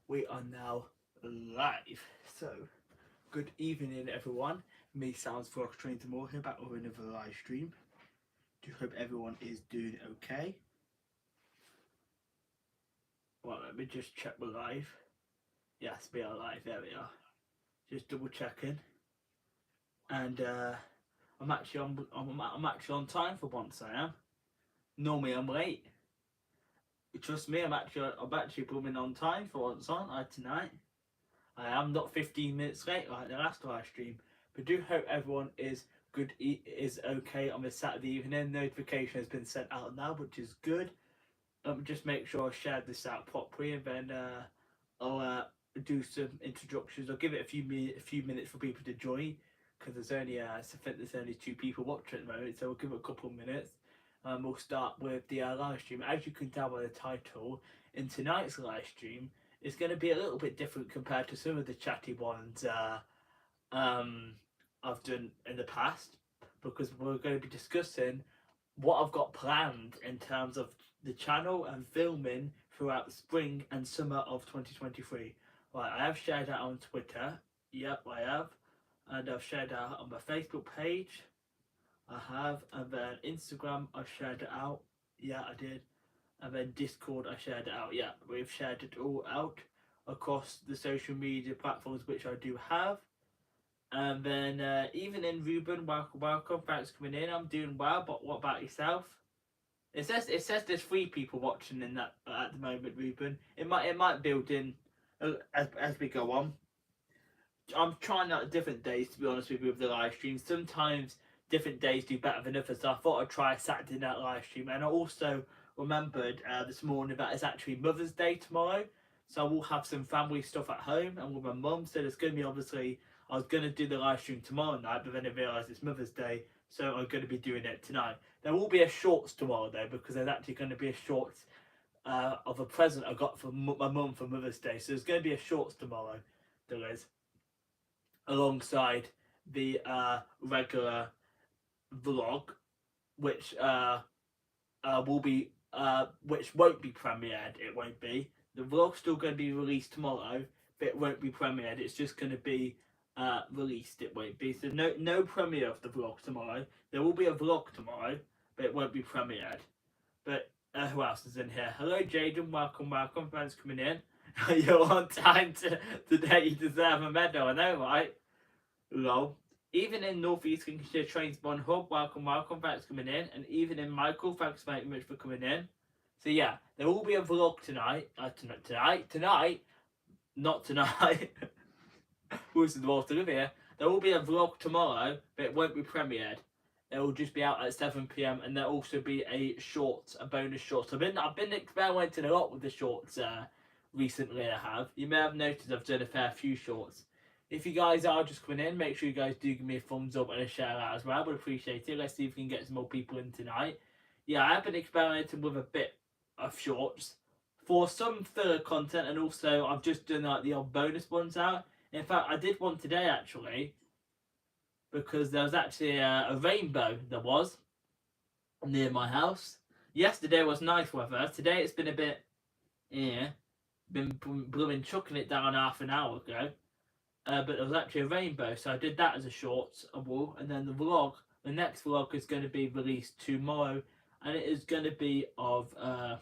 we are now live. So, good evening, everyone. Me, Sounds for Train to More here, back with another live stream. Do hope everyone is doing okay. Well, let me just check we're live. Yes, we are live. There we are. Just double checking. And I'm actually on time for once. I am. Normally I'm late. Trust me, I'm actually coming on time for once, aren't I, tonight? I am not 15 minutes late like the last live stream, but do hope everyone is is okay on this Saturday evening. Notification has been sent out now, which is good. Just make sure I share this out properly, and then I'll do some introductions. I'll give it a few minutes for people to join, because there's only I think there's only 2 people watching at the moment, so we'll give it a couple of minutes. We'll start with the live stream. As you can tell by the title, in tonight's live stream, it's going to be a little bit different compared to some of the chatty ones I've done in the past, because we're going to be discussing what I've got planned in terms of the channel and filming throughout the spring and summer of 2023. Right, I have shared that on Twitter. Yep, I have. And I've shared that on my Facebook page. I have. And then Instagram, I shared it out. Yeah, I did. And then Discord, I shared it out. Yeah, we've shared it all out across the social media platforms which I do have. And then evening, Ruben, welcome. Thanks for coming in. I'm doing well, but what about yourself? It says there's 3 people watching in that at the moment, Ruben. It might build in as we go on. I'm trying out different days, to be honest with the live stream. Sometimes different days do better than others, so I thought I'd try a Saturday night live stream. And I also remembered this morning that it's actually Mother's Day tomorrow, so I will have some family stuff at home and with my mum. So there's going to be, obviously, I was going to do the live stream tomorrow night, but then I realised it's Mother's Day, so I'm going to be doing it tonight. There will be a shorts tomorrow though, because there's actually going to be a shorts of a present I got from my mum for Mother's Day. So there's going to be a shorts tomorrow. There is, alongside the regular vlog, which will be which won't be premiered. It won't be. The vlog's still going to be released tomorrow, but it won't be premiered. It's just going to be released. It won't be. So no premiere of the vlog tomorrow. There will be a vlog tomorrow, but it won't be premiered. But who else is in here? Hello, Jaden. Welcome. Thanks for coming in. You're on time today. You deserve a medal. I know, right? Lol. Even in North East Lincolnshire Trains-Bond Hub, welcome, thanks for coming in. And even in Michael, thanks very much for coming in. So yeah, there will be a vlog tonight. Tonight, not tonight. Who's the dwarf to live here? There will be a vlog tomorrow, but it won't be premiered. It will just be out at 7 PM, and there'll also be a bonus short. I've been experimenting a lot with the shorts recently. I have. You may have noticed I've done a fair few shorts. If you guys are just coming in, make sure you guys do give me a thumbs up and a shout out as well. I would appreciate it. Let's see if we can get some more people in tonight. Yeah, I have been experimenting with a bit of shorts for some filler content, and also I've just done like the odd bonus ones out. In fact, I did one today actually, because there was actually a rainbow there was near my house. Yesterday was nice weather. Today it's been a bit, been blooming chucking it down half an hour ago. But there was actually a rainbow, so I did that as a shorts, and then the next vlog is going to be released tomorrow, and it is going to be of, the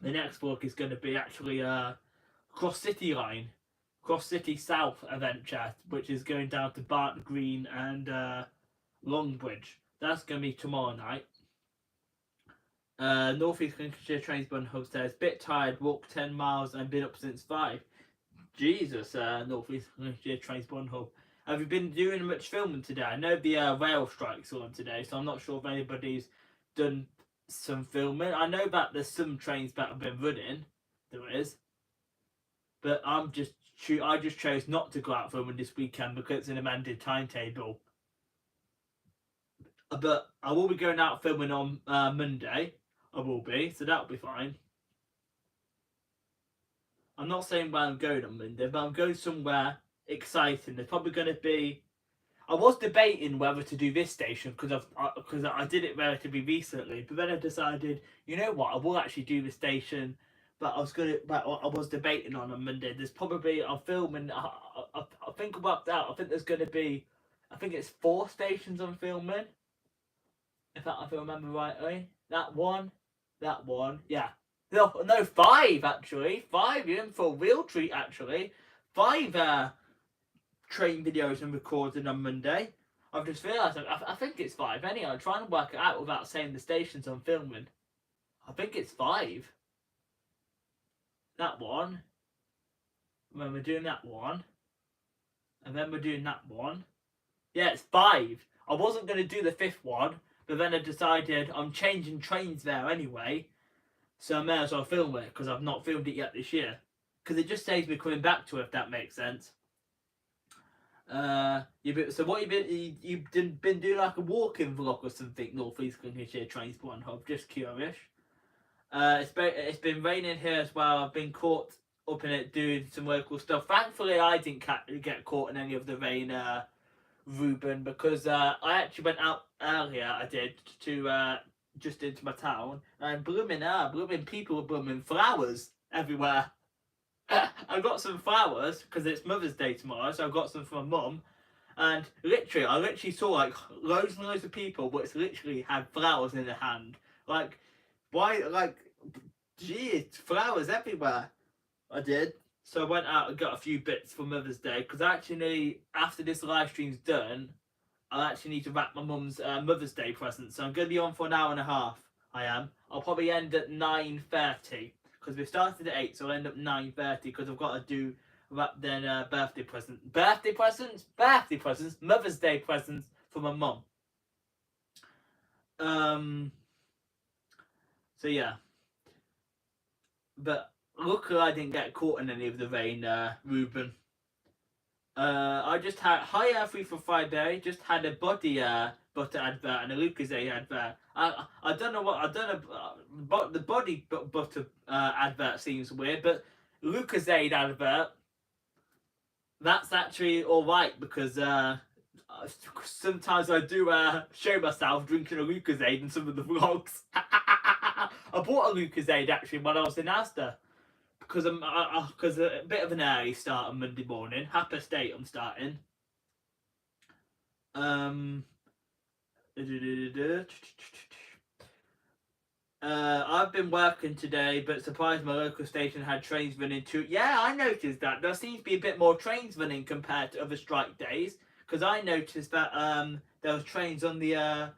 next vlog is going to be actually Cross City South adventure, which is going down to Barton Green and Longbridge. That's going to be tomorrow night. North East Lincolnshire Trains-Bond Hub says, bit tired, walked 10 miles and been up since 5. Jesus, North East Lincolnshire Trains-Bond Hub. Have you been doing much filming today? I know the rail strike's on today, so I'm not sure if anybody's done some filming. I know that there's some trains that have been running. There is. But I just chose not to go out filming this weekend because it's an amended timetable. But I will be going out filming on Monday. I will be, so that'll be fine. I'm not saying where I'm going on Monday, but I'm going somewhere exciting. There's probably going to be... I was debating whether to do this station because I did it relatively recently, but then I decided, you know what, I will actually do the station but I was debating on Monday. There's probably I'm filming. I think I worked out. I think there's going to be, I think it's 4 stations I'm filming. If I remember rightly, that one, yeah. No, 5 actually. 5. You're in for a real treat actually. 5 train videos and recording on Monday. I've just realised. I think it's 5. Anyway, I'm trying to work it out without saying the stations I'm filming. I think it's 5. That one. And then we're doing that one. And then we're doing that one. Yeah, it's 5. I wasn't going to do the 5th one, but then I decided I'm changing trains there anyway, so I may as well film it because I've not filmed it yet this year. Because it just saves me coming back to it, if that makes sense. So what you've been doing like a walking vlog or something? North East Lincolnshire Transport Hub. Just curious. It's been raining here as well. I've been caught up in it doing some local stuff. Thankfully, I didn't get caught in any of the rain, Ruben, because I actually went out earlier. I did to just into my town, and blooming people were blooming flowers everywhere. I got some flowers because it's Mother's Day tomorrow, so I got some from my mum. And I literally saw like loads and loads of people, but it's literally had flowers in their hand. Like, why? Like, geez, flowers everywhere. I did. So I went out and got a few bits for Mother's Day because actually, after this live stream's done, I actually need to wrap my mum's Mother's Day present. So I'm going to be on for an hour and a half. I am. I'll probably end at 9:30 because we started at 8, so I'll end up 9:30 because I've got to do wrap then birthday presents, Mother's Day presents for my mum. So yeah, but luckily I didn't get caught in any of the rain, Ruben. I just had Free for Friday. Just had a body butter advert and a Lucozade advert. I don't know, but the body butter advert seems weird, but Lucozade advert, that's actually all right because sometimes I do show myself drinking a Lucozade in some of the vlogs. I bought a Lucozade actually when I was in Asda. Because a bit of an early start on Monday morning. Happy State I'm starting. I've been working today, but surprised my local station had trains running too. Yeah, I noticed that. There seems to be a bit more trains running compared to other strike days. Because I noticed that there was trains on the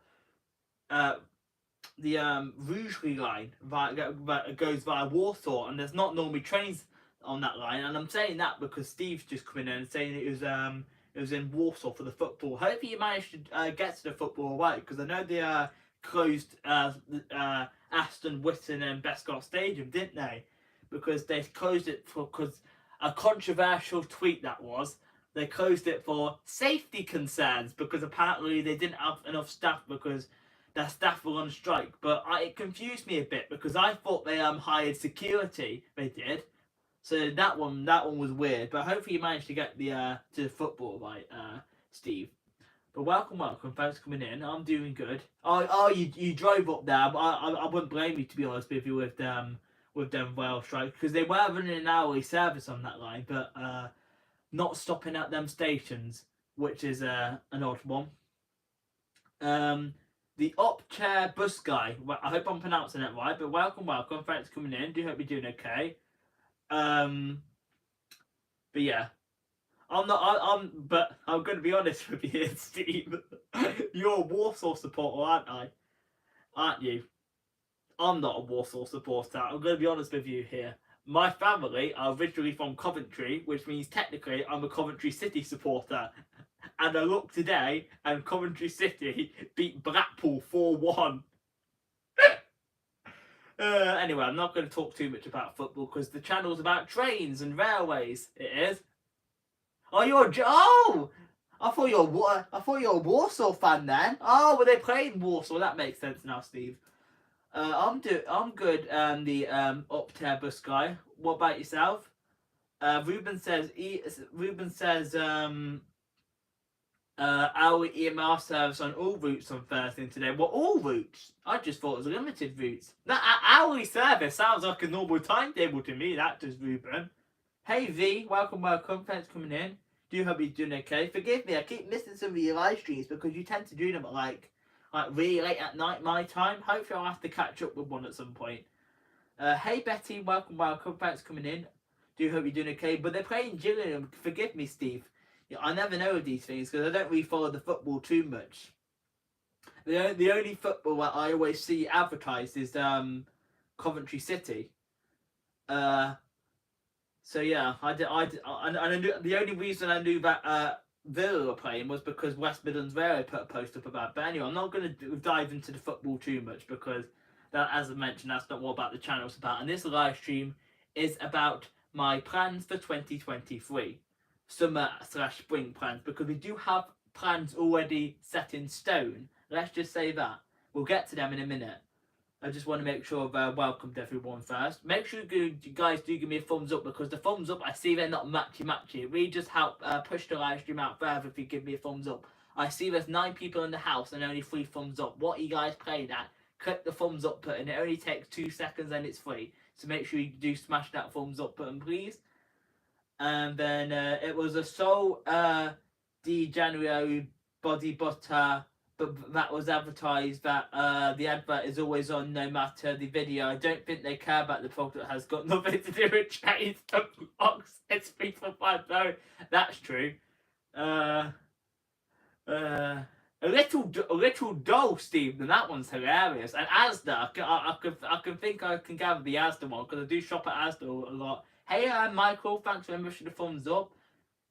Rugeley line that goes via Warsaw, and there's not normally trains on that line. And I'm saying that because Steve's just coming in and saying it was in Warsaw for the football. Hopefully you managed to get to the football right, because I know they closed Aston Witton and Bescott Stadium, didn't they? Because they closed it because a controversial tweet that was. They closed it for safety concerns because apparently they didn't have enough staff because their staff were on strike. But it confused me a bit because I thought they hired security. They did. So that one was weird. But hopefully you managed to get to the football right, Steve. But welcome. Thanks for coming in. I'm doing good. You drove up there. But I wouldn't blame you, to be honest with you, with them rail strike, because they were running an hourly service on that line, but not stopping at them stations, which is an odd one. The up chair bus guy. Well, I hope I'm pronouncing it right, but welcome. Thanks for coming in. Do hope you're doing okay. But yeah, but I'm going to be honest with you, Steve. You're a Warsaw supporter, aren't you? I'm not a Warsaw supporter. I'm going to be honest with you here. My family are originally from Coventry, which means technically I'm a Coventry City supporter. And I looked today, and Coventry City beat Blackpool 4-1. Anyway, I'm not going to talk too much about football because the channel's about trains and railways. It is. Oh, I thought you were a Warsaw fan then. Oh, were they playing Warsaw? That makes sense now, Steve. I'm good. The up tier bus guy. What about yourself? Ruben says Our EMR service on all routes on Thursday and today. Well, all routes? I just thought it was limited routes. That hourly service sounds like a normal timetable to me, that does, Ruben. Hey V, welcome, thanks for coming in. Do hope you're doing okay. Forgive me, I keep missing some of your live streams because you tend to do them at like really late at night my time. Hopefully I'll have to catch up with one at some point. Hey Betty, welcome, thanks for coming in. Do hope you're doing okay. But they're playing Gillingham. Forgive me, Steve. Yeah, I never know these things because I don't really follow the football too much. The only football that I always see advertised is Coventry City. So yeah, I knew, the only reason I knew that Villa were playing was because West Midlands Railway put a post up about it. But anyway, I'm not going to dive into the football too much because that, as I mentioned, that's not what about the channel's about. And this live stream is about my plans for 2023, summer/spring plans, because we do have plans already set in stone. Let's just say that. We'll get to them in a minute. I just want to make sure I've welcomed everyone first. Make sure you guys do give me a thumbs up, because the thumbs up, I see they're not matchy. It really just help push the live stream out further if you give me a thumbs up. I see there's 9 people in the house and only 3 thumbs up. What are you guys playing at? Click the thumbs up button. It only takes 2 seconds and it's free. So make sure you do smash that thumbs up button, please. And then it was a Sol de January body butter, but that was advertised that the advert is always on no matter the video. I don't think they care about the product. It has got nothing to do with change the box. It's 345. No, that's true. A little dull, Steve. And that one's hilarious. And Asda, I can think I can gather the Asda one because I do shop at Asda a lot. Hey, Michael, thanks very much for the thumbs up.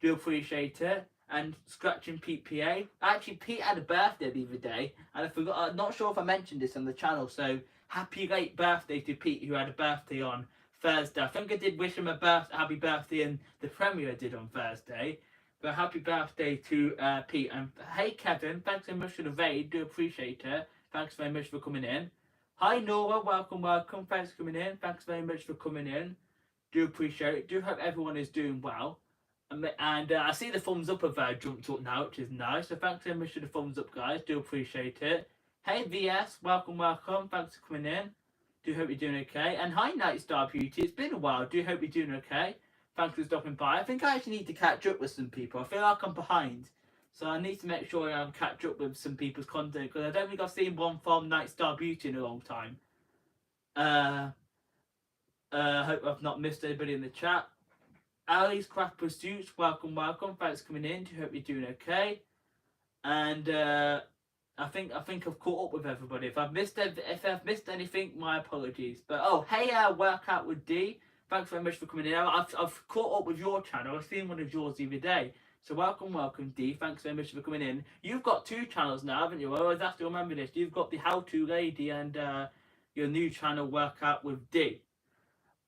Do appreciate it. And scratching Pete PA. Actually, Pete had a birthday the other day, and I forgot. I'm not sure if I mentioned this on the channel. So happy late birthday to Pete, who had a birthday on Thursday. I think I did wish him a happy birthday, and the premiere did on Thursday. But happy birthday to Pete. And hey, Kevin, thanks very much for the raid. Do appreciate it. Thanks very much for coming in. Hi, Nora. Welcome. Thanks for coming in. Thanks very much for coming in. Do appreciate it. Do hope everyone is doing well. And I see the thumbs up have jumped up now, which is nice. So thanks very much for the thumbs up, guys. Do appreciate it. Hey, VS. Welcome. Thanks for coming in. Do hope you're doing okay. And hi, Night Star Beauty. It's been a while. Do hope you're doing okay. Thanks for stopping by. I think I actually need to catch up with some people. I feel like I'm behind. So I need to make sure I catch up with some people's content, because I don't think I've seen one from Night Star Beauty in a long time. Hope I've not missed anybody in the chat. Ali's Craft Pursuits, welcome. Thanks for coming in. Do hope you're doing okay. And I think I've caught up with everybody. If I've missed anything, my apologies. But oh, hey, Workout with D. Thanks very much for coming in. I've caught up with your channel. I've seen one of yours the other day. So welcome, D. Thanks very much for coming in. You've got 2 channels now, haven't you? I always have to remember this. You've got the How To Lady and your new channel, Workout with D.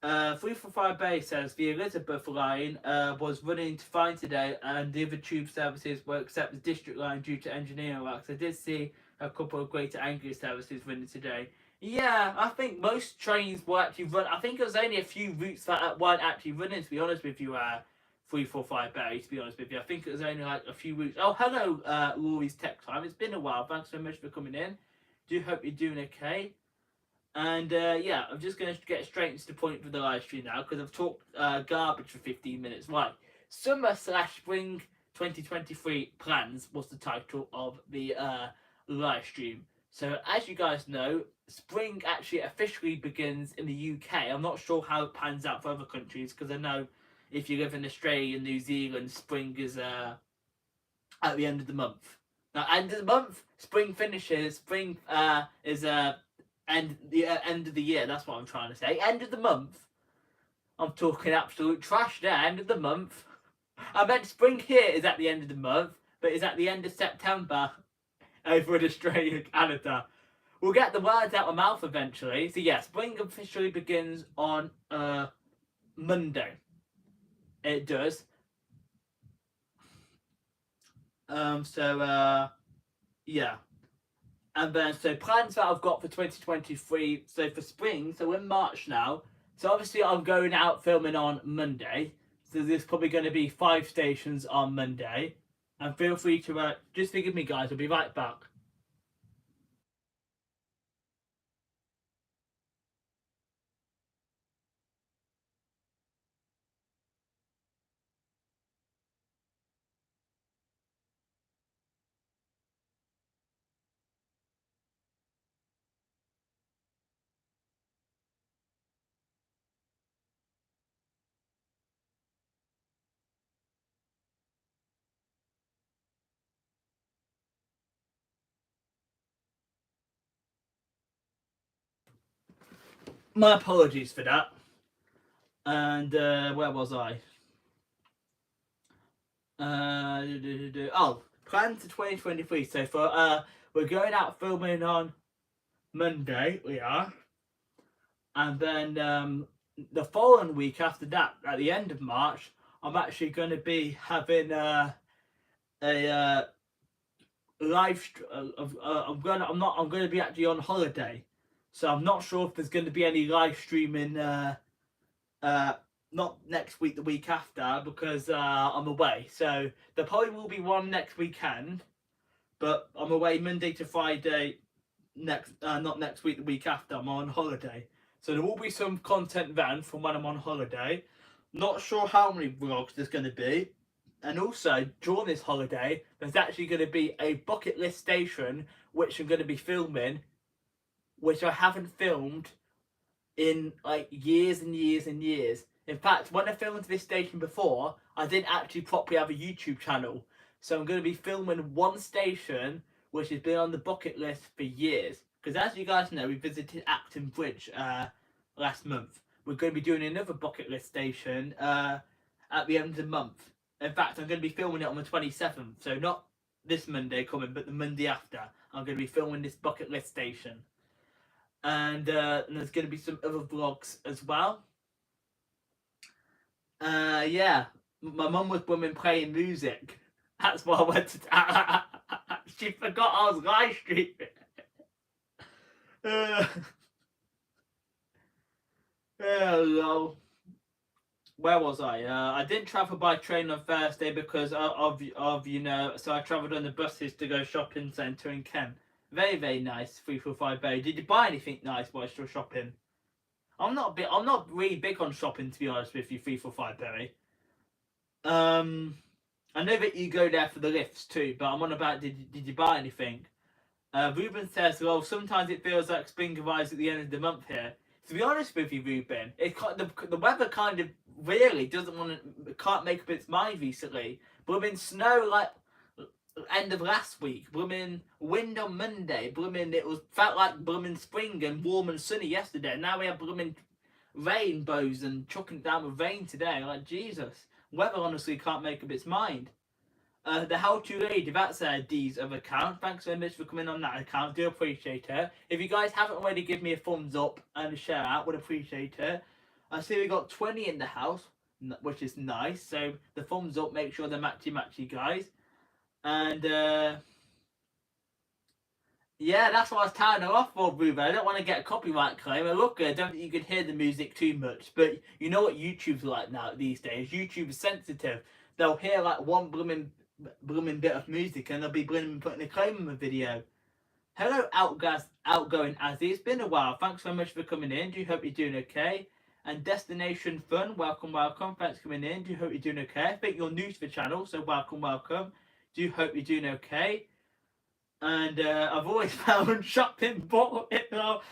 345 Bay says the Elizabeth line was running fine today, and the other tube services were except the district line due to engineering works. I did see a couple of Greater Anglia services running today. Yeah, I think most trains will actually run. I think it was only a few routes that weren't actually running, to be honest with you, 345 Bay, to be honest with you. I think it was only like a few routes. Oh, hello, Laurie's Tech Time. It's been a while. Thanks so much for coming in. Do hope you're doing okay. And yeah, I'm just going to get straight into the point for the live stream now, because I've talked garbage for 15 minutes. Right, Summer/Spring 2023 Plans was the title of the live stream. So as you guys know, spring actually officially begins in the UK. I'm not sure how it pans out for other countries, because I know if you live in Australia and New Zealand, spring is at the end of the month. Now, end of the month, spring finishes. Spring is end of the year. That's what I'm trying to say. End of the month. I'm talking absolute trash there. End of the month. I meant spring here is at the end of the month, but it's at the end of September over in Australia and Canada. We'll get the words out of my mouth eventually. So yeah, spring officially begins on Monday. It does. Yeah. And then, so plans that I've got for 2023, so for spring, so we're in March now. So obviously I'm going out filming on Monday. So there's probably going to be 5 stations on Monday. And feel free to just forgive me, guys. I'll be right back. My apologies for that. And where was I? Oh, plans to 2023. So for we're going out filming on Monday. We are, and then the following week after that, at the end of March, I'm actually going to be having a I'm going to be actually on holiday, so I'm not sure if there's going to be any live streaming. Not next week, the week after, because I'm away. So there probably will be one next weekend, but I'm away Monday to Friday. Not next week, the week after. I'm on holiday, so there will be some content then from when I'm on holiday. Not sure how many vlogs there's going to be. And also, during this holiday, there's actually going to be a bucket list station which I'm going to be filming, which I haven't filmed in like years and years and years. In fact, when I filmed this station before, I didn't actually properly have a YouTube channel. So I'm going to be filming one station which has been on the bucket list for years. Because as you guys know, we visited Acton Bridge last month. We're going to be doing another bucket list station at the end of the month. In fact, I'm going to be filming it on the 27th. So not this Monday coming, but the Monday after. I'm going to be filming this bucket list station. And there's going to be some other vlogs as well. Yeah, my mum was women playing music. That's why I went to. She forgot I was live streaming. Hello. Where was I? I didn't travel by train on Thursday because of so I travelled on the buses to go shopping centre in Kent. Very, very nice. 345 Bay. Did you buy anything nice while you're shopping? I'm not really big on shopping, to be honest with you. 345 Berry. I know that you go there for the lifts too, but I'm on about did you buy anything? Ruben says, well, sometimes it feels like spring arrives at the end of the month here. To be honest with you, Ruben, the weather kind of really can't make up its mind recently. Blooming snow like end of last blooming wind on Monday, blooming felt like blooming spring and warm and sunny yesterday. Now we have blooming rainbows and chucking down with rain today. Like Jesus, weather honestly can't make up its mind. The How To Lady, that's Dee's other account. Thanks so much for coming on that account. Do appreciate it. If you guys haven't already, give me a thumbs up and a share out. Would appreciate it. I see we got 20 in the house, which is nice. So the thumbs up, make sure they're matchy, guys. And yeah, that's what I was tying her off for, Ruben. I don't want to get a copyright claim. And look, I don't think you can hear the music too much. But you know what YouTube's like now these days. YouTube is sensitive. They'll hear like one blooming bit of music and they'll be blooming putting a claim on the video. Hello, outgoing Azzy. It's been a while. Thanks so much for coming in. Do hope you're doing okay. And Destination Fun, welcome. Thanks for coming in. Do hope you're doing okay. I think you're new to the channel, so welcome. Do hope you're doing okay. And I've always found shopping boring.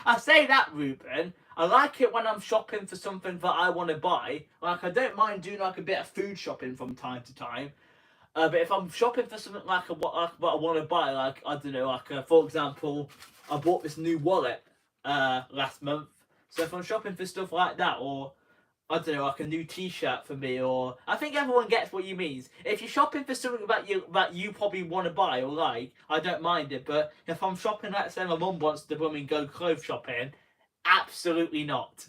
I say that, Ruben. I like it when I'm shopping for something that I want to buy. Like, I don't mind doing like a bit of food shopping from time to time. But if I'm shopping for something like what I want to buy, like, I don't know, like, for example, I bought this new wallet last month. So if I'm shopping for stuff like that, or I don't know, like a new T-shirt for me, or I think everyone gets what you mean. If you're shopping for something that you probably want to buy or like, I don't mind it. But if I'm shopping, let's say my mum wants to go clothes shopping, absolutely not.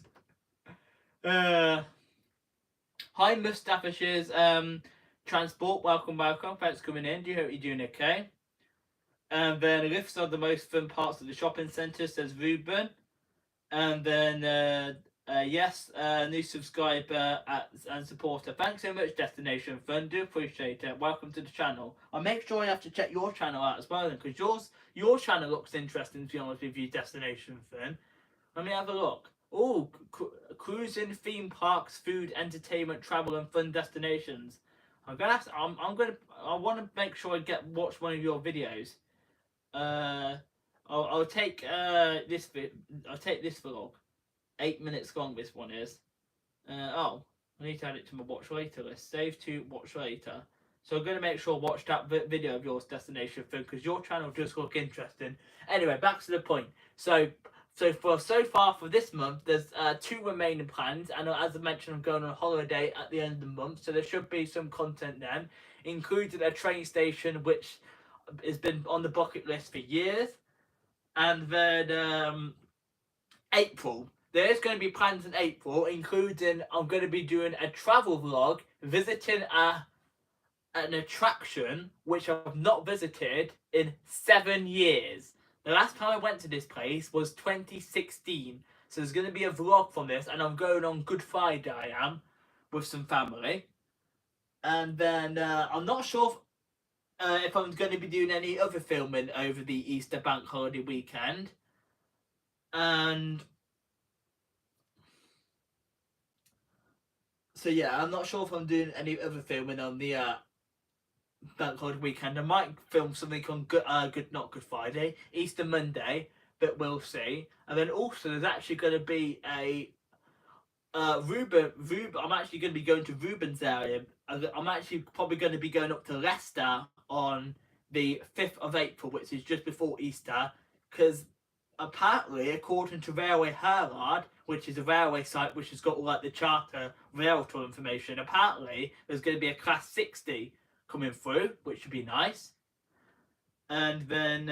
Hi, Mustafishers. Transport, welcome. Thanks for coming in. Do you hope you're doing okay? And then lifts are the most fun parts of the shopping centre, says Ruben. And then Yes, new subscriber and supporter. Thanks so much, Destination Fun. Do appreciate it. Welcome to the channel. I'll make sure you have to check your channel out as well, then, because your channel looks interesting. To be honest with you, Destination Fun. Let me have a look. Oh, cruising, theme parks, food, entertainment, travel, and fun destinations. I'm gonna. Have to, I want to make sure I watch one of your videos. I'll take this. I'll take this vlog. 8 minutes long. This one is. Oh, I need to add it to my watch later list. Save to watch later. So I'm gonna make sure I watch that video of yours, Destination Fun, because your channel does look interesting. Anyway, back to the point. So far for this month, there's 2 remaining plans, and as I mentioned, I'm going on holiday at the end of the month, so there should be some content then, including a train station which has been on the bucket list for years, and then April. There is going to be plans in April, including I'm going to be doing a travel vlog, visiting an attraction which I've not visited in 7 years. The last time I went to this place was 2016. So there's going to be a vlog from this, and I'm going on Good Friday, I am, with some family. And then I'm not sure if I'm going to be doing any other filming over the Easter bank holiday weekend. And so yeah, I'm not sure if I'm doing any other filming on the bank holiday weekend. I might film something on not Good Friday, Easter Monday, but we'll see. And then also there's actually going to be a Ruben. I'm actually going to be going to Ruben's area. I'm actually probably going to be going up to Leicester on the 5th of April, which is just before Easter, because apparently, according to Railway Herald, which is a railway site which has got all like the charter rail tour information, apparently there's going to be a class 60 coming through, which would be nice. And then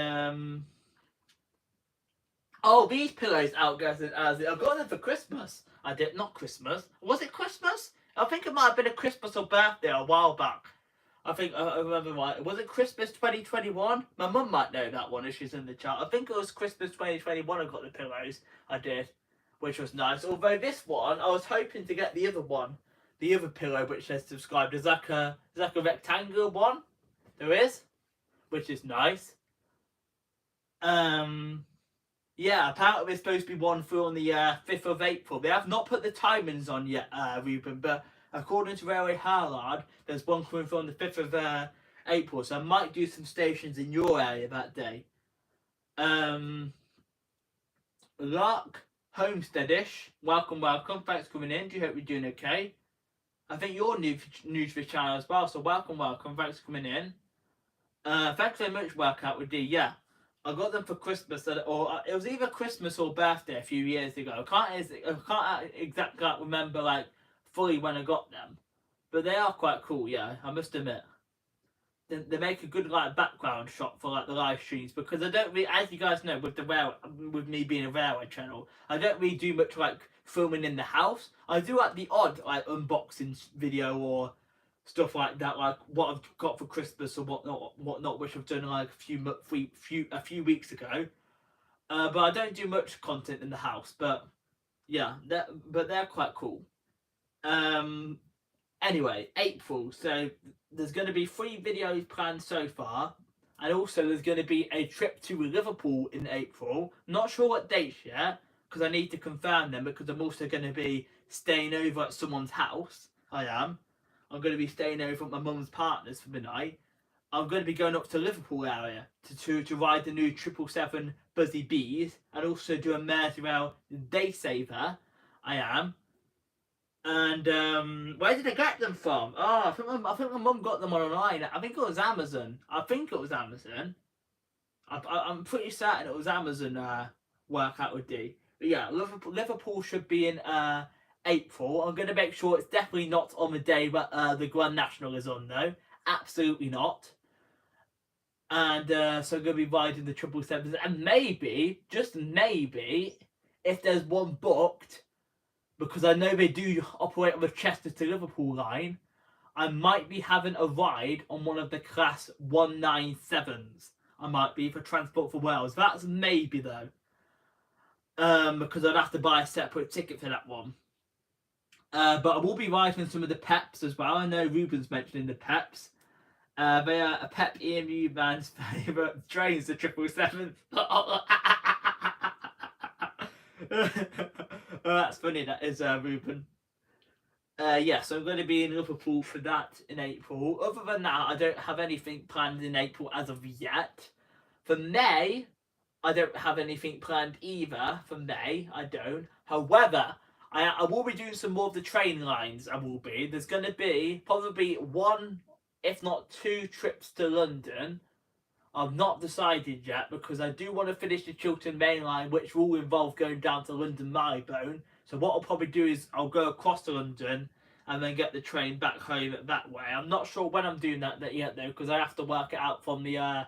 oh, these pillows out, guys, I got them for Christmas. I did not Christmas. Was it Christmas? I think it might have been a Christmas or birthday a while back. I think I remember right. Was it Christmas 2021? My mum might know that one if she's in the chat. I think it was Christmas 2021 I got the pillows. I did, which was nice. Although this one, I was hoping to get the other one, the other pillow which says subscribed. There's like a rectangular one. There is, which is nice. Yeah, apparently there's supposed to be one through on the 5th of April. They have not put the timings on yet, Ruben, but according to Railway Herald, there's one coming through on the 5th of April, so I might do some stations in your area that day. Lark Homesteadish, welcome. Thanks for coming in. Do you hope you're doing okay? I think you're new to the channel as well, so welcome. Thanks for coming in. Thanks very much, Workout with D. Yeah. I got them for Christmas, or it was either Christmas or birthday a few years ago. I can't exactly remember like fully when I got them, but they are quite cool. Yeah, I must admit. They make a good like background shot for like the live streams, because I don't really, as you guys know, with me being a railway channel, I don't really do much like filming in the house. I do like the odd like unboxing video or stuff like that, like what I've got for Christmas or whatnot, which I've done like a few weeks ago. But I don't do much content in the house. But yeah, they're quite cool. Anyway, April. So there's going to be 3 videos planned so far, and also there's going to be a trip to Liverpool in April. Not sure what dates yet, because I need to confirm them, because I'm also going to be staying over at someone's house. I'm going to be staying over at my mum's partner's for the night. I'm going to be going up to Liverpool area to ride the new 777 Buzzy Bees, and also do a Merseyrail Day Saver. I am. And where did I get them from? Oh, I think my mum got them online. I think it was Amazon. I'm pretty certain it was Amazon. Workout with D. But yeah, Liverpool should be in April. I'm going to make sure it's definitely not on the day that the Grand National is on, though. Absolutely not. And so I'm going to be riding the 777s. And maybe, just maybe, if there's one booked, because I know they do operate on the Chester to Liverpool line, I might be having a ride on one of the class 197s. I might be for Transport for Wales. That's maybe, though. because I'd have to buy a separate ticket for that one. But I will be riding some of the Peps as well. I know Ruben's mentioning the Peps. They are a Pep EMU man's favourite trains, the 777. That's funny, that is, Ruben. Yeah, so I'm going to be in Liverpool for that in April. Other than that, I don't have anything planned in April as of yet. For May, I don't have anything planned either. For May, I don't. However, I will be doing some more of the train lines. I will be. There's going to be probably one, if not two, trips to London. I've not decided yet because I do want to finish the Chiltern Main Line, which will involve going down to London Marylebone. So what I'll probably do is I'll go across to London and then get the train back home that way. I'm not sure when I'm doing that yet though, because I have to work it out from the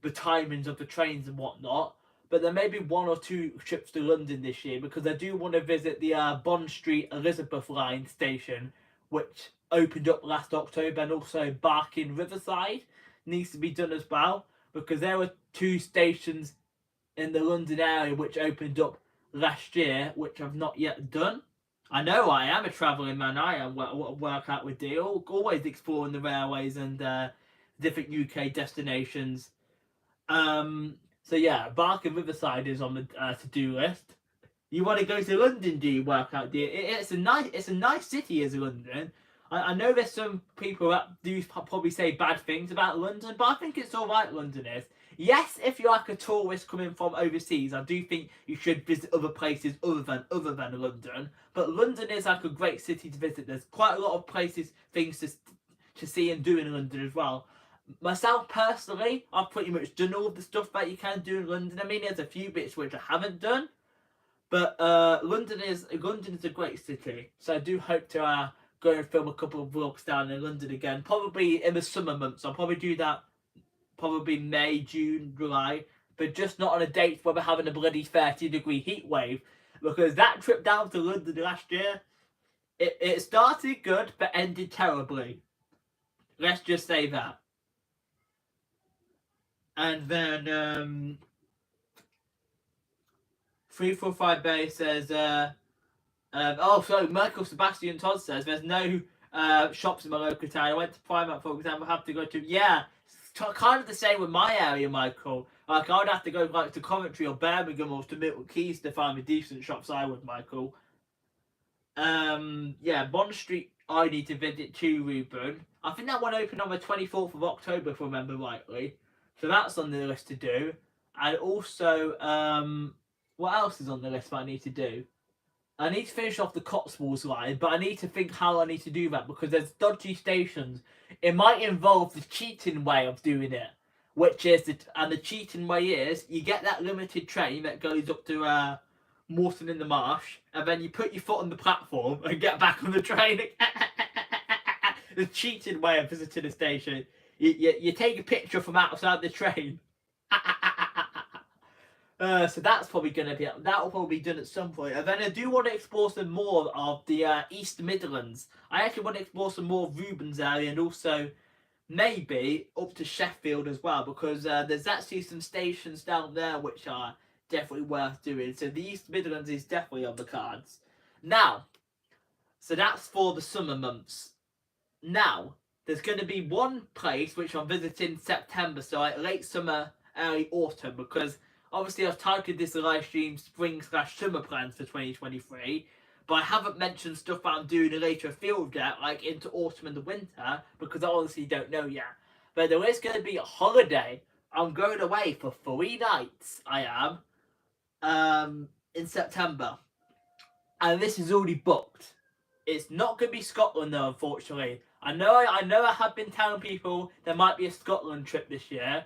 timings of the trains and whatnot. But there may be one or two trips to London this year because I do want to visit the Bond Street Elizabeth Line station, which opened up last October, and also Barking Riverside needs to be done as well, because there were two stations in the London area which opened up last year, which I've not yet done. I know I am a travelling man. I am work out with deal, always exploring the railways and different UK destinations. So yeah, Barking Riverside is on the to-do list. You want to go to London? Do you work out? Do you? It's a nice city, is London. I know there's some people that do probably say bad things about London, but I think it's alright, London is. Yes, if you're like a tourist coming from overseas, I do think you should visit other places other than London. But London is like a great city to visit. There's quite a lot of places, things to see and do in London as well. Myself personally, I've pretty much done all of the stuff that you can do in London. I mean, there's a few bits which I haven't done, but London is a great city. So I do hope to go and film a couple of vlogs down in London again. Probably in the summer months. I'll probably do that probably May, June, July. But just not on a date where we're having a bloody 30-degree heat wave. Because that trip down to London last year, it started good but ended terribly. Let's just say that. And then 345 Bay says so Michael Sebastian Todd says there's no shops in my local town. I went to Primark, for example. Have to go to, yeah, it's kind of the same with my area, Michael. Like, I would have to go like to Coventry or Birmingham or to Milton Keynes to find the decent shops. I would, Michael. Yeah, Bond Street I need to visit too, Ruben. I think that one opened on the 24th of October, if I remember rightly. So that's on the list to do. And also, what else is on the list that I need to do? I need to finish off the Cotswolds line, but I need to think how I need to do that because there's dodgy stations. It might involve the cheating way of doing it, which is the cheating way is you get that limited train that goes up to Moreton in the Marsh, and then you put your foot on the platform and get back on the train. The cheating way of visiting a station. You take a picture from outside the train. So that's probably going to be, that will probably be done at some point. And then I do want to explore some more of the East Midlands. I actually want to explore some more of Ruben's area and also maybe up to Sheffield as well, because there's actually some stations down there which are definitely worth doing. So the East Midlands is definitely on the cards. Now, so that's for the summer months. Now, there's going to be one place which I'm visiting September, so like late summer, early autumn, because obviously I've titled this live stream spring/summer plans for 2023, but I haven't mentioned stuff that I'm doing later afield yet, like into autumn and the winter, because I honestly don't know yet. But there is going to be a holiday. I'm going away for 3 nights, I am, in September. And this is already booked. It's not going to be Scotland though, unfortunately. I know I have been telling people there might be a Scotland trip this year,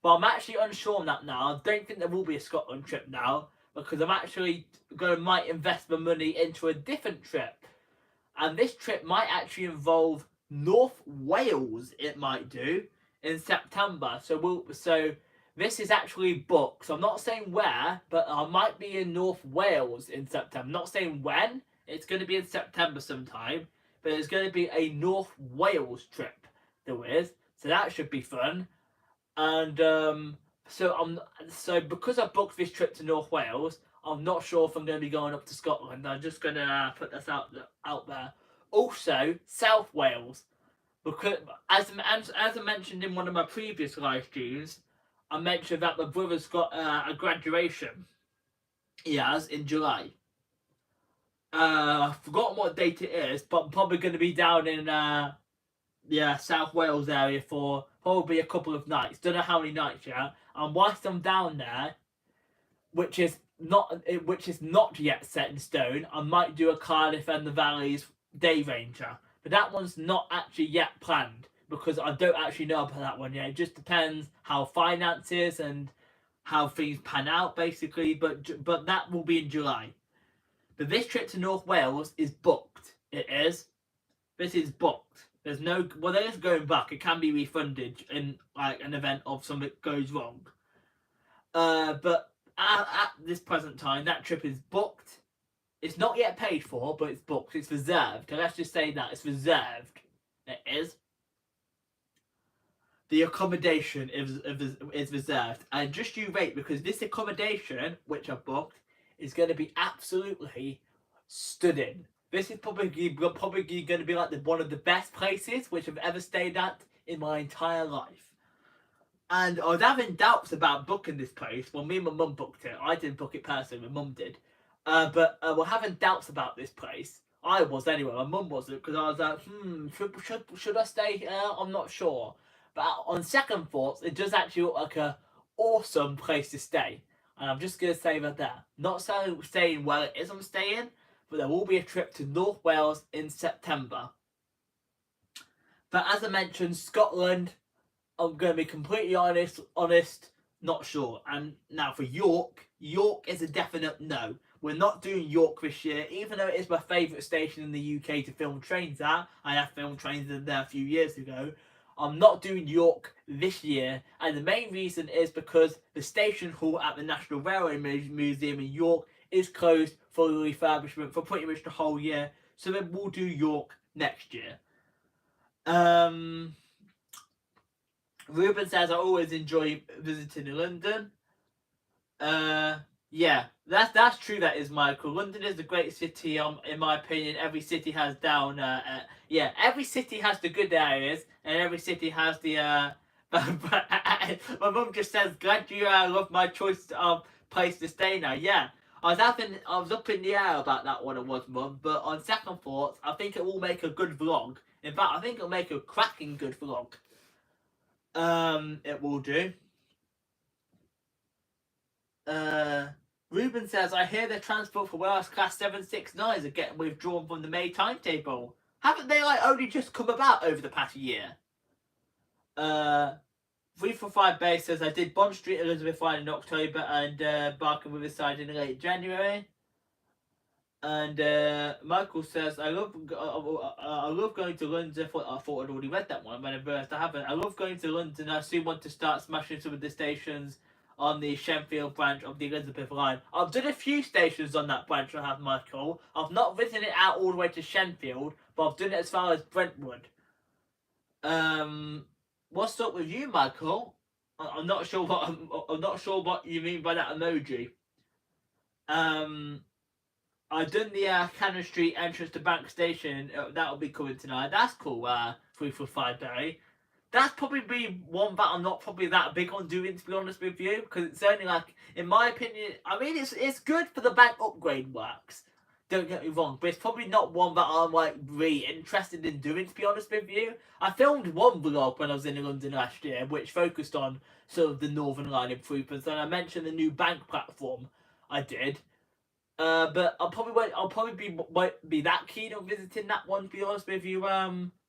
but I'm actually unsure on that now. I don't think there will be a Scotland trip now, because I'm actually might invest my money into a different trip. And this trip might actually involve North Wales, it might do, in September. So this is actually booked. So I'm not saying where, but I might be in North Wales in September. I'm not saying when. It's going to be in September sometime. But there's going to be a North Wales trip there is. So that should be fun. And so because I booked this trip to North Wales, I'm not sure if I'm going to be going up to Scotland. I'm just going to put this out there. Also, South Wales, because as I mentioned in one of my previous live streams, I mentioned that my brother's got a graduation. He has in July. I've forgotten what date it is, but I'm probably going to be down in South Wales area for probably a couple of nights. Don't know how many nights yet. And whilst I'm down there, which is not yet set in stone, I might do a Cardiff and the Valleys Day Ranger, but that one's not actually yet planned because I don't actually know about that one yet. It just depends how finances and how things pan out, basically. But that will be in July. But this trip to North Wales is booked. It is. This is booked. There's no. Well, there is going back. It can be refunded in like an event of something goes wrong. But at this present time, that trip is booked. It's not yet paid for, but it's booked. It's reserved. And let's just say that it's reserved. It is. The accommodation is reserved, and just you wait because this accommodation, which I've booked, is going to be absolutely stunning. This is probably going to be like one of the best places which I've ever stayed at in my entire life. And I was having doubts about booking this place. Well, me and my mum booked it. I didn't book it personally. My mum did. But we're having doubts about this place. I was anyway. My mum wasn't because I was like, should I stay here? I'm not sure. But on second thoughts, it does actually look like a awesome place to stay. And I'm just going to say that there. Not saying where it is I'm staying, but there will be a trip to North Wales in September. But as I mentioned, Scotland, I'm going to be completely honest, not sure. And now for York is a definite no. We're not doing York this year, even though it is my favourite station in the UK to film trains at. I have filmed trains in there a few years ago. I'm not doing York this year, and the main reason is because the station hall at the National Railway Museum in York is closed for refurbishment for pretty much the whole year, so then we'll do York next year. Ruben says I always enjoy visiting London. Yeah, that's true. That is, Michael. London is a great city. In my opinion, every city has every city has the good areas, and every city has the. My mum just says, "Glad you love my choice of place to stay now." Yeah, I was up in the air about that one. It was, Mum, but on second thoughts, I think it will make a good vlog. In fact, I think it'll make a cracking good vlog. It will do. Ruben says, I hear the transport for Wales Class 769s are getting withdrawn from the May timetable. Haven't they only just come about over the past year? 345 Base says, I did Bond Street Elizabeth line in October and Barking Riverside in late January. And Michael says, I love going to London. I thought I'd already read that one, but I haven't. I love going to London. I soon want to start smashing some of the stations on the Shenfield branch of the Elizabeth line. I've done a few stations on that branch, I have, Michael. I've not written it out all the way to Shenfield, but I've done it as far as Brentwood. What's up with you, Michael? I'm not sure what you mean by that emoji. I've done the Cannon Street entrance to Bank Station. That'll be coming tonight. That's cool. 345 Day. That's probably be one that I'm not probably that big on doing, to be honest with you, because it's only in my opinion, I mean, it's good for the bank upgrade works. Don't get me wrong, but it's probably not one that I'm really interested in doing, to be honest with you. I filmed one vlog when I was in London last year, which focused on sort of the Northern Line improvements, and I mentioned the new bank platform I did. But I'll probably won't be that keen on visiting that one, to be honest with you.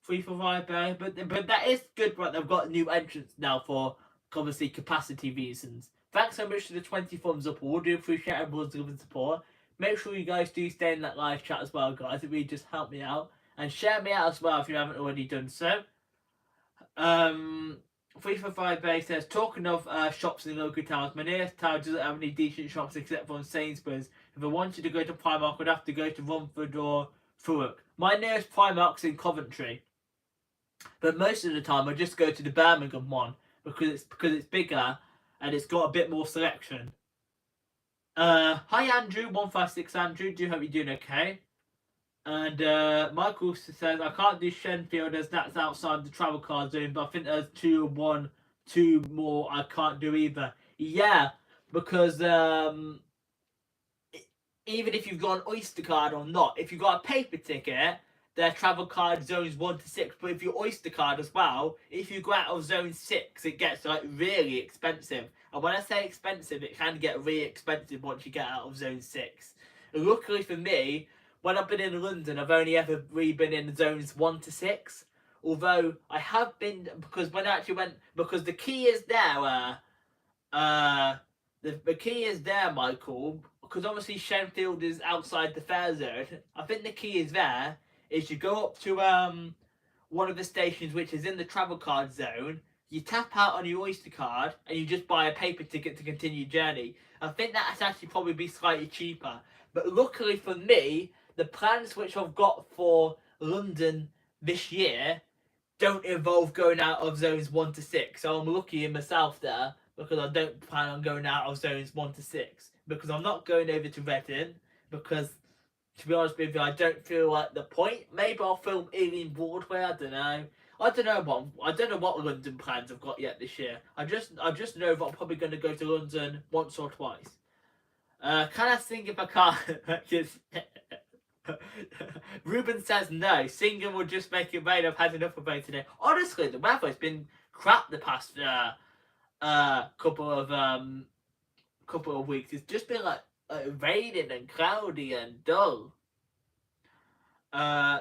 345 Bay, but that is good. Right, they've got a new entrance now for obviously capacity reasons. Thanks so much to the 20 thumbs up. We'll do appreciate everyone's love and support. Make sure you guys do stay in that live chat as well, guys. It really just helped me out, and share me out as well if you haven't already done so. 345 Bay says, talking of shops in local towns, my nearest town doesn't have any decent shops except for Sainsbury's. If I wanted to go to Primark, I'd have to go to Romford or Thurrock. My nearest Primark's in Coventry, but most of the time I just go to the Birmingham one because it's bigger and it's got a bit more selection. Hi Andrew, 156 Andrew. Do hope you're doing okay. And Michael says I can't do Shenfield as that's outside the travel card zone, but I think there's two more I can't do either. Yeah, because even if you've got an Oyster card or not, if you've got a paper ticket, their travel card zones 1 to 6. But if your Oyster card as well, if you go out of zone 6, it gets like really expensive. And when I say expensive, it can get really expensive once you get out of zone 6. And luckily for me, when I've been in London, I've only ever really been in zones 1 to 6. Although I have been, because when I actually went, because the key is there, the key is there, Michael, because obviously Shenfield is outside the fare zone. I think the key is there. Is you go up to one of the stations which is in the travel card zone. You tap out on your Oyster card and you just buy a paper ticket to continue your journey. I think that's actually probably be slightly cheaper. But luckily for me, the plans which I've got for London this year don't involve going out of zones 1 to 6. So I'm lucky in myself there because I don't plan on going out of zones 1 to 6. Because I'm not going over to Reading because, to be honest with you, I don't feel like the point. Maybe I'll film Ealing Broadway, I don't know. I don't know what London plans I've got yet this year. I just know that I'm probably going to go to London once or twice. Can I sing if I can't? Just Ruben says no. Singing will just make it rain. I've had enough of rain today. Honestly, the weather's been crap the past couple of weeks. It's just been like raining and cloudy and dull.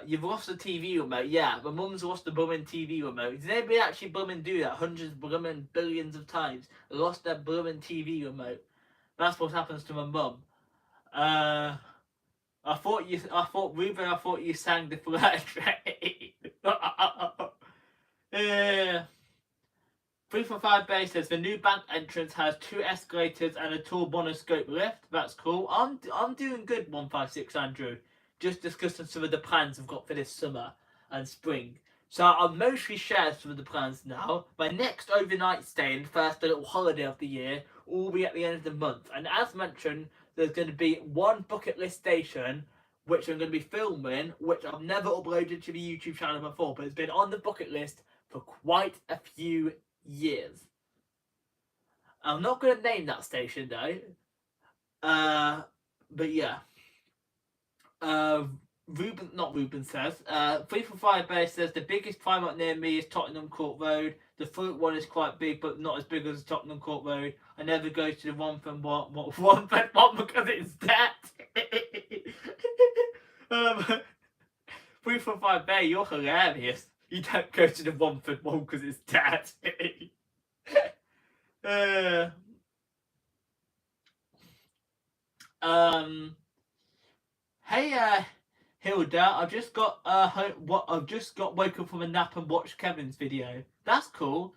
You've lost the TV remote. Yeah, my mum's lost the blooming TV remote. Did anybody actually blooming do that? Hundreds, blooming billions of times. Lost their blooming TV remote. That's what happens to my mum. I thought Ruben, I thought you sang the flirt train. 345 Bay says the new bank entrance has 2 escalators and a tall monoscope lift. That's cool. I'm doing good, 156 Andrew. Just discussing some of the plans I've got for this summer and spring. So I'll mostly share some of the plans now. My next overnight stay and first little holiday of the year will be at the end of the month. And as mentioned, there's going to be one bucket list station which I'm going to be filming, which I've never uploaded to the YouTube channel before, but it's been on the bucket list for quite a few years. I'm not going to name that station though. But yeah. Ruben says. 345 Bay says the biggest Primark near me is Tottenham Court Road. The fruit one is quite big, but not as big as Tottenham Court Road. I never go to the one because it's dead. 345 Bay, you're hilarious. You don't go to the Romford one because it's dead. Hey, Hilda, I've just got woken up from a nap and watched Kevin's video. That's cool.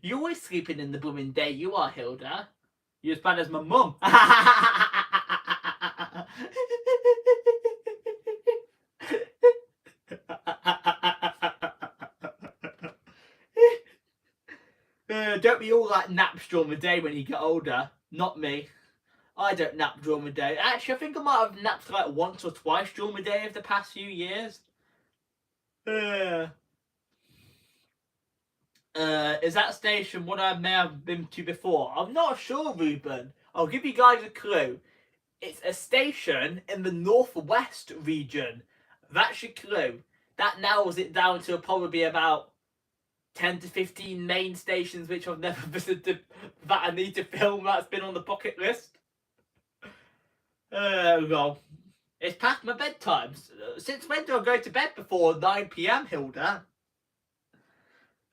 You're always sleeping in the blooming day, you are, Hilda. You're as bad as my mum. Don't we all like naps during the day when you get older? Not me. I don't nap during the day. Actually, I think I might have napped like once or twice during the day over the past few years. Is that station what I may have been to before? I'm not sure, Ruben. I'll give you guys a clue. It's a station in the northwest region. That's your clue. That narrows it down to probably about 10 to 15 main stations which I've never visited that I need to film that's been on the bucket list. Well, it's past my bedtime. Since when do I go to bed before 9 PM, Hilda?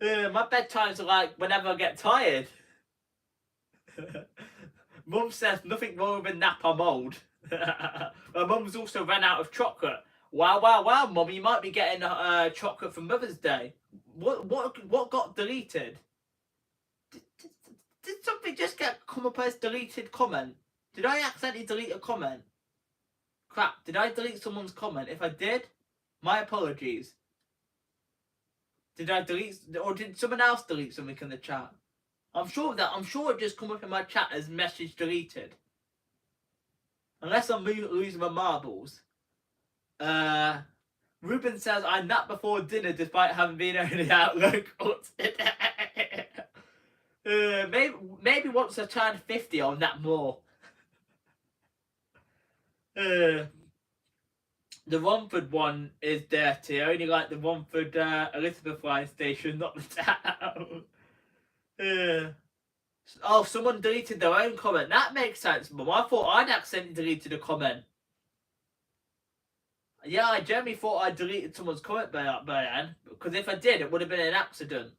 My bedtimes are like whenever I get tired. Mum says nothing wrong with a nap, I'm old. My mum's also run out of chocolate. Wow, Mum, you might be getting chocolate for Mother's Day. What got deleted? Did something just come up as deleted comment? Did I accidentally delete a comment? Crap, did I delete someone's comment? If I did, my apologies. Did I delete, or did someone else delete something in the chat? I'm sure it just come up in my chat as message deleted. Unless I'm losing my marbles. Ruben says I nap before dinner despite having been on the Outlook. Maybe once I turn 50 I'll nap more. The Romford one is dirty. I only like the Romford Elizabeth line station, not the town. Oh, someone deleted their own comment. That makes sense, Mum. I thought I'd accidentally deleted a comment. Yeah, I generally thought I deleted someone's comment by then, because if I did, it would have been an accident.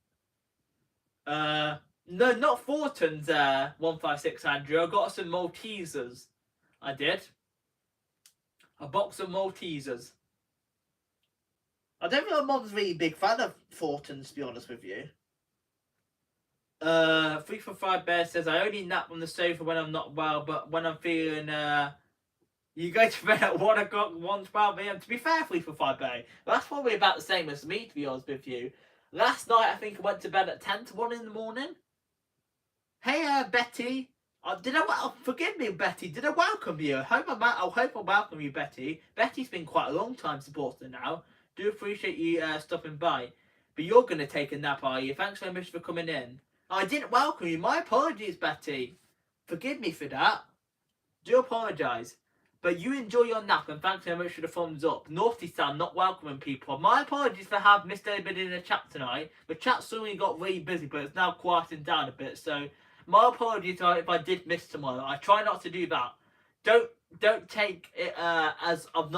No, not Fortin's 156 Andrew. I got some Maltesers. I did. A box of Maltesers. I don't think my mum's really a big fan of Fortin's, to be honest with you. 345 Bear says I only nap on the sofa when I'm not well, but when I'm feeling you go to bed at 1 o'clock, 1:12 a.m. To be fair, 345 Bear, that's probably about the same as me, to be honest with you. Last night I think I went to bed at 10 to 1 in the morning. Hey, Betty. Forgive me, Betty. Did I welcome you? I hope I welcome you, Betty. Betty's been quite a long time supporter now. Do appreciate you stopping by. But you're going to take a nap, are you? Thanks very much for coming in. I didn't welcome you. My apologies, Betty. Forgive me for that. Do apologise. But you enjoy your nap, and thanks very much for the thumbs up. Naughty Sam, not welcoming people. My apologies for having missed anybody in the chat tonight. The chat suddenly got really busy, but it's now quieting down a bit. So my apologies if I did miss tomorrow. I try not to do that. Don't take it as I've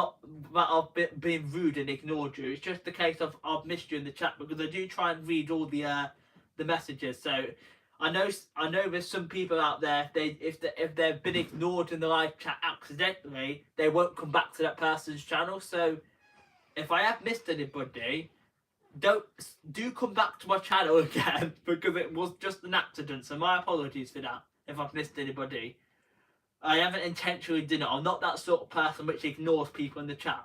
been rude and ignored you. It's just the case of I've missed you in the chat, because I do try and read all the messages. So I know there's some people out there, if they've been ignored in the live chat accidentally, they won't come back to that person's channel. So if I have missed anybody, do come back to my channel again, because it was just an accident. So my apologies for that if I've missed anybody. I haven't intentionally done it. I'm not that sort of person which ignores people in the chat.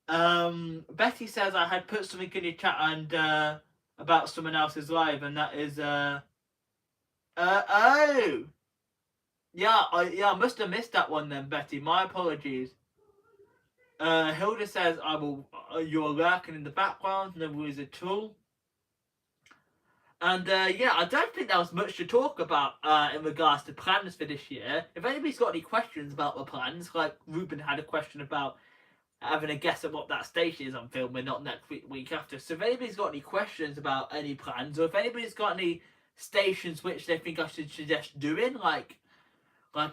Betty says I had put something in your chat and about someone else's live, and that is oh yeah, I must have missed that one then, Betty. My apologies. Hilda says I will. You're lurking in the background. No worries at all. And yeah, I don't think there was much to talk about in regards to plans for this year. If anybody's got any questions about the plans, like Ruben had a question about having a guess at what that station is I'm filming, not next week after. So if anybody's got any questions about any plans, or if anybody's got any stations which they think I should suggest doing, like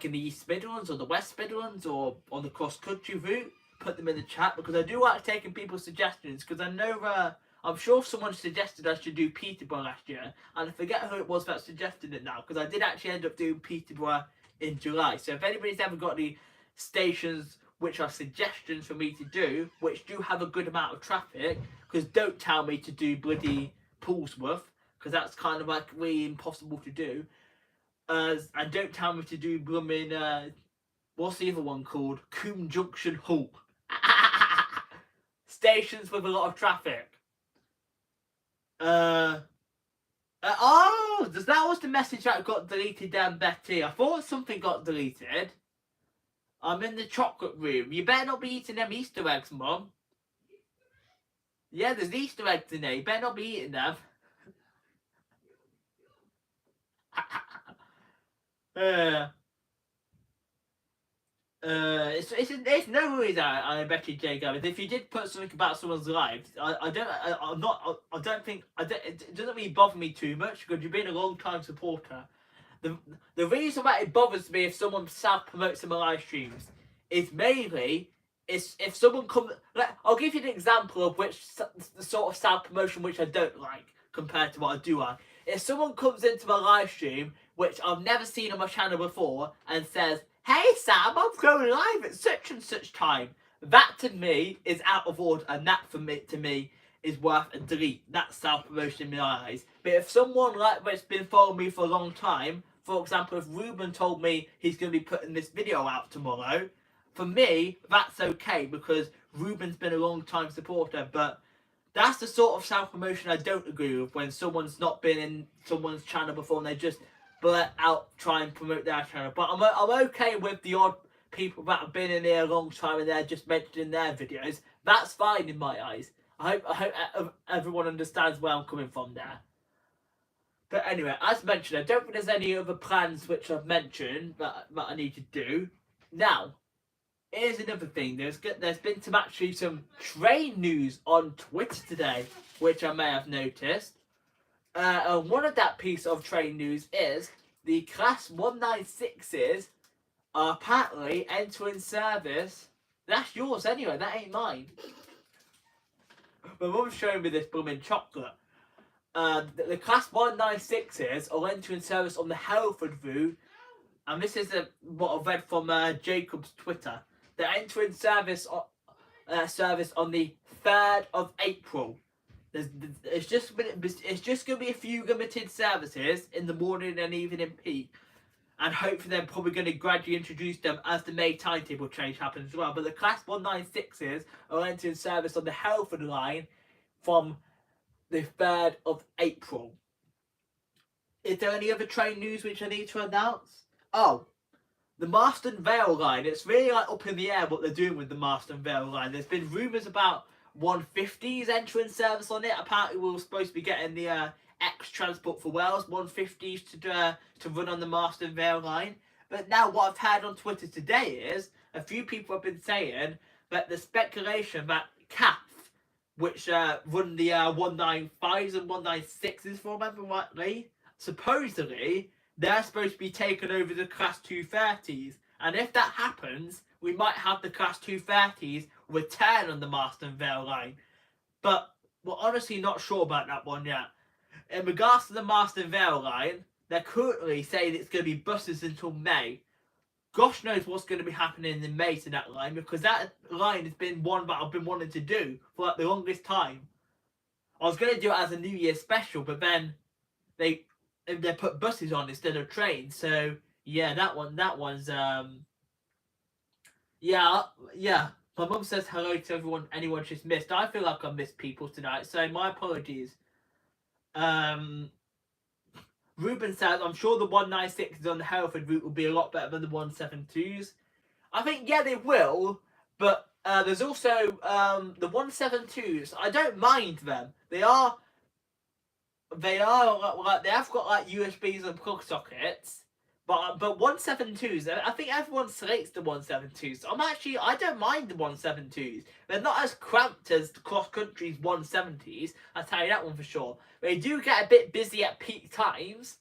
in the East Midlands or the West Midlands or on the cross-country route, put them in the chat, because I do like taking people's suggestions, because I know I'm sure someone suggested I should do Peterborough last year, and I forget who it was that suggested it now, because I did actually end up doing Peterborough in July. So if anybody's ever got any stations which are suggestions for me to do, which do have a good amount of traffic, because don't tell me to do bloody Portsmouth, because that's kind of like really impossible to do. And don't tell me to do blooming what's the other one called? Coombe Junction Hull. Stations with a lot of traffic. Oh, that was the message that got deleted then, Betty. I thought something got deleted. I'm in the chocolate room. You better not be eating them Easter eggs, Mum. Yeah, there's Easter eggs in there. You better not be eating them. It's no worries, I bet you, Jay Gavin. If you did put something about someone's life, it doesn't really bother me too much, because you've been a long time supporter. The reason why it bothers me if someone self promotes in my live streams is mainly if someone comes. I'll give you an example of which the sort of self promotion which I don't like compared to what I do like. If someone comes into my live stream, which I've never seen on my channel before, and says, "Hey Sam, I'm going live at such and such time," that to me is out of order, and that to me is worth a delete. That's self-promotion in my eyes. But if someone that's been following me for a long time, for example, if Ruben told me he's going to be putting this video out tomorrow, for me, that's okay, because Ruben's been a long time supporter. But that's the sort of self-promotion I don't agree with, when someone's not been in someone's channel before and they just blurt out try and promote their channel. But I'm okay with the odd people that have been in here a long time and they're just mentioning their videos, that's fine in my eyes. I hope everyone understands where I'm coming from there. But anyway, as mentioned, I don't think there's any other plans which I've mentioned that I need to do. Now, here's another thing. There's been some train news on Twitter today, which I may have noticed. And one of that piece of train news is the Class 196s are apparently entering service. That's yours anyway, that ain't mine. My mum's showing me this blooming chocolate. The Class 196s are entering service on the Hereford route, and this is what I've read from Jacob's Twitter. They're entering service on the 3rd of April. It's just going to be a few limited services in the morning and evening peak, and hopefully they're probably going to gradually introduce them as the May timetable change happens as well. But the Class 196s are entering service on the Hereford line from the 3rd of April. Is there any other train news which I need to announce? Oh, the Marston Vale line. It's really up in the air what they're doing with the Marston Vale line. There's been rumours about 150s entering service on it. Apparently we were supposed to be getting the ex-Transport for Wales 150s to run on the Marston Vale line. But now what I've heard on Twitter today is a few people have been saying that the speculation that CAF, which run the 195s and 196s, if I remember rightly, supposedly they're supposed to be taking over the Class 230s. And if that happens, we might have the Class 230s return on the Marston Vale line. But we're honestly not sure about that one yet. In regards to the Marston Vale line, they're currently saying it's going to be buses until May. Gosh knows what's going to be happening in May to that line, because that line has been one that I've been wanting to do for like the longest time. I was going to do it as a New Year special, but then they put buses on instead of trains. So yeah, that one's yeah. My mum says hello to anyone she's missed. I feel like I've missed people tonight, so my apologies. Ruben says, I'm sure the 196s on the Hereford route will be a lot better than the 172s. I think, yeah, they will, but there's also the 172s. I don't mind them. They have got like USBs and plug sockets, but 172s, I think everyone slates the 172s. I don't mind the 172s. They're not as cramped as the cross country's 170s. I'll tell you that one for sure. They do get a bit busy at peak times,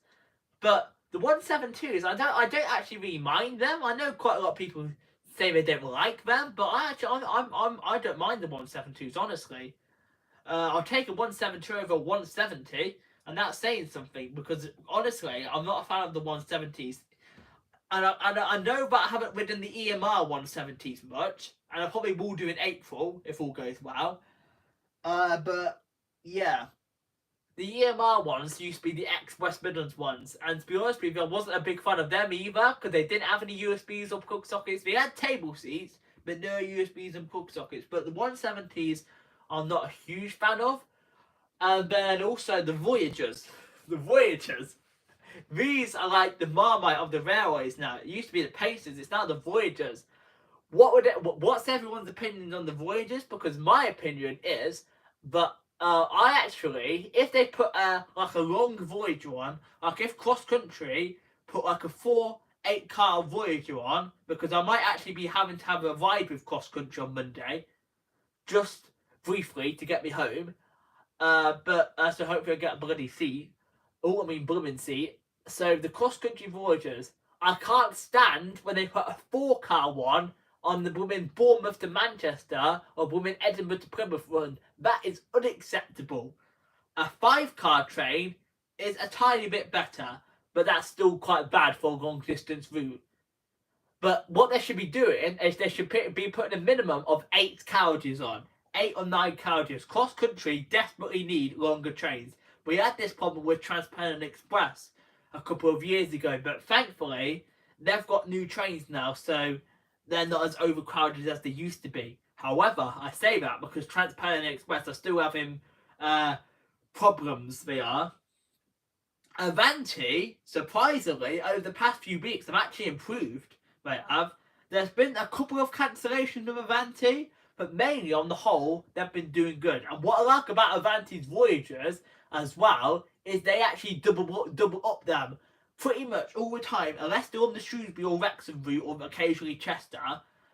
but the 172s, I don't actually really mind them. I know quite a lot of people say they don't like them, but I don't mind the 172s, honestly. I'll take a 172 over a 170, and that's saying something, because honestly, I'm not a fan of the 170s. And I know that I haven't ridden the EMR 170s much, and I probably will do in April if all goes well. But yeah, the EMR ones used to be the ex-West Midlands ones, and to be honest with you, I wasn't a big fan of them either, because they didn't have any USBs or plug sockets. They had table seats, but no USBs and plug sockets. But the 170s, I'm not a huge fan of. And then also the Voyagers. The Voyagers. These are like the Marmite of the railways now. It used to be the Pacers, it's now the Voyagers. What's everyone's opinion on the Voyagers? Because my opinion is that I actually, if they put like a long Voyager on, like if cross country put like a 4-8 car Voyager on, because I might actually be having to have a ride with cross country on Monday, just briefly to get me home. But so hopefully I get a bloody seat. Oh, I mean blooming seat. So the cross country Voyagers, I can't stand when they put a 4-car one on the blooming Bournemouth to Manchester or blooming Edinburgh to Plymouth run. That is unacceptable. A 5-car train is a tiny bit better, but that's still quite bad for a long distance route. But what they should be doing is they should be putting a minimum of 8 carriages on. 8 or 9 carriages. Cross country desperately need longer trains. We had this problem with Transparent Express a couple of years ago, but thankfully they've got new trains now, so they're not as overcrowded as they used to be. However, I say that because Transparent Express are still having problems. They are. Avanti, surprisingly, over the past few weeks have actually improved. They have. There's been a couple of cancellations of Avanti, but mainly on the whole, they've been doing good. And what I like about Avanti's voyages as well is they actually double up them pretty much all the time, unless they're on the Shrewsbury or Wrexham route or occasionally Chester.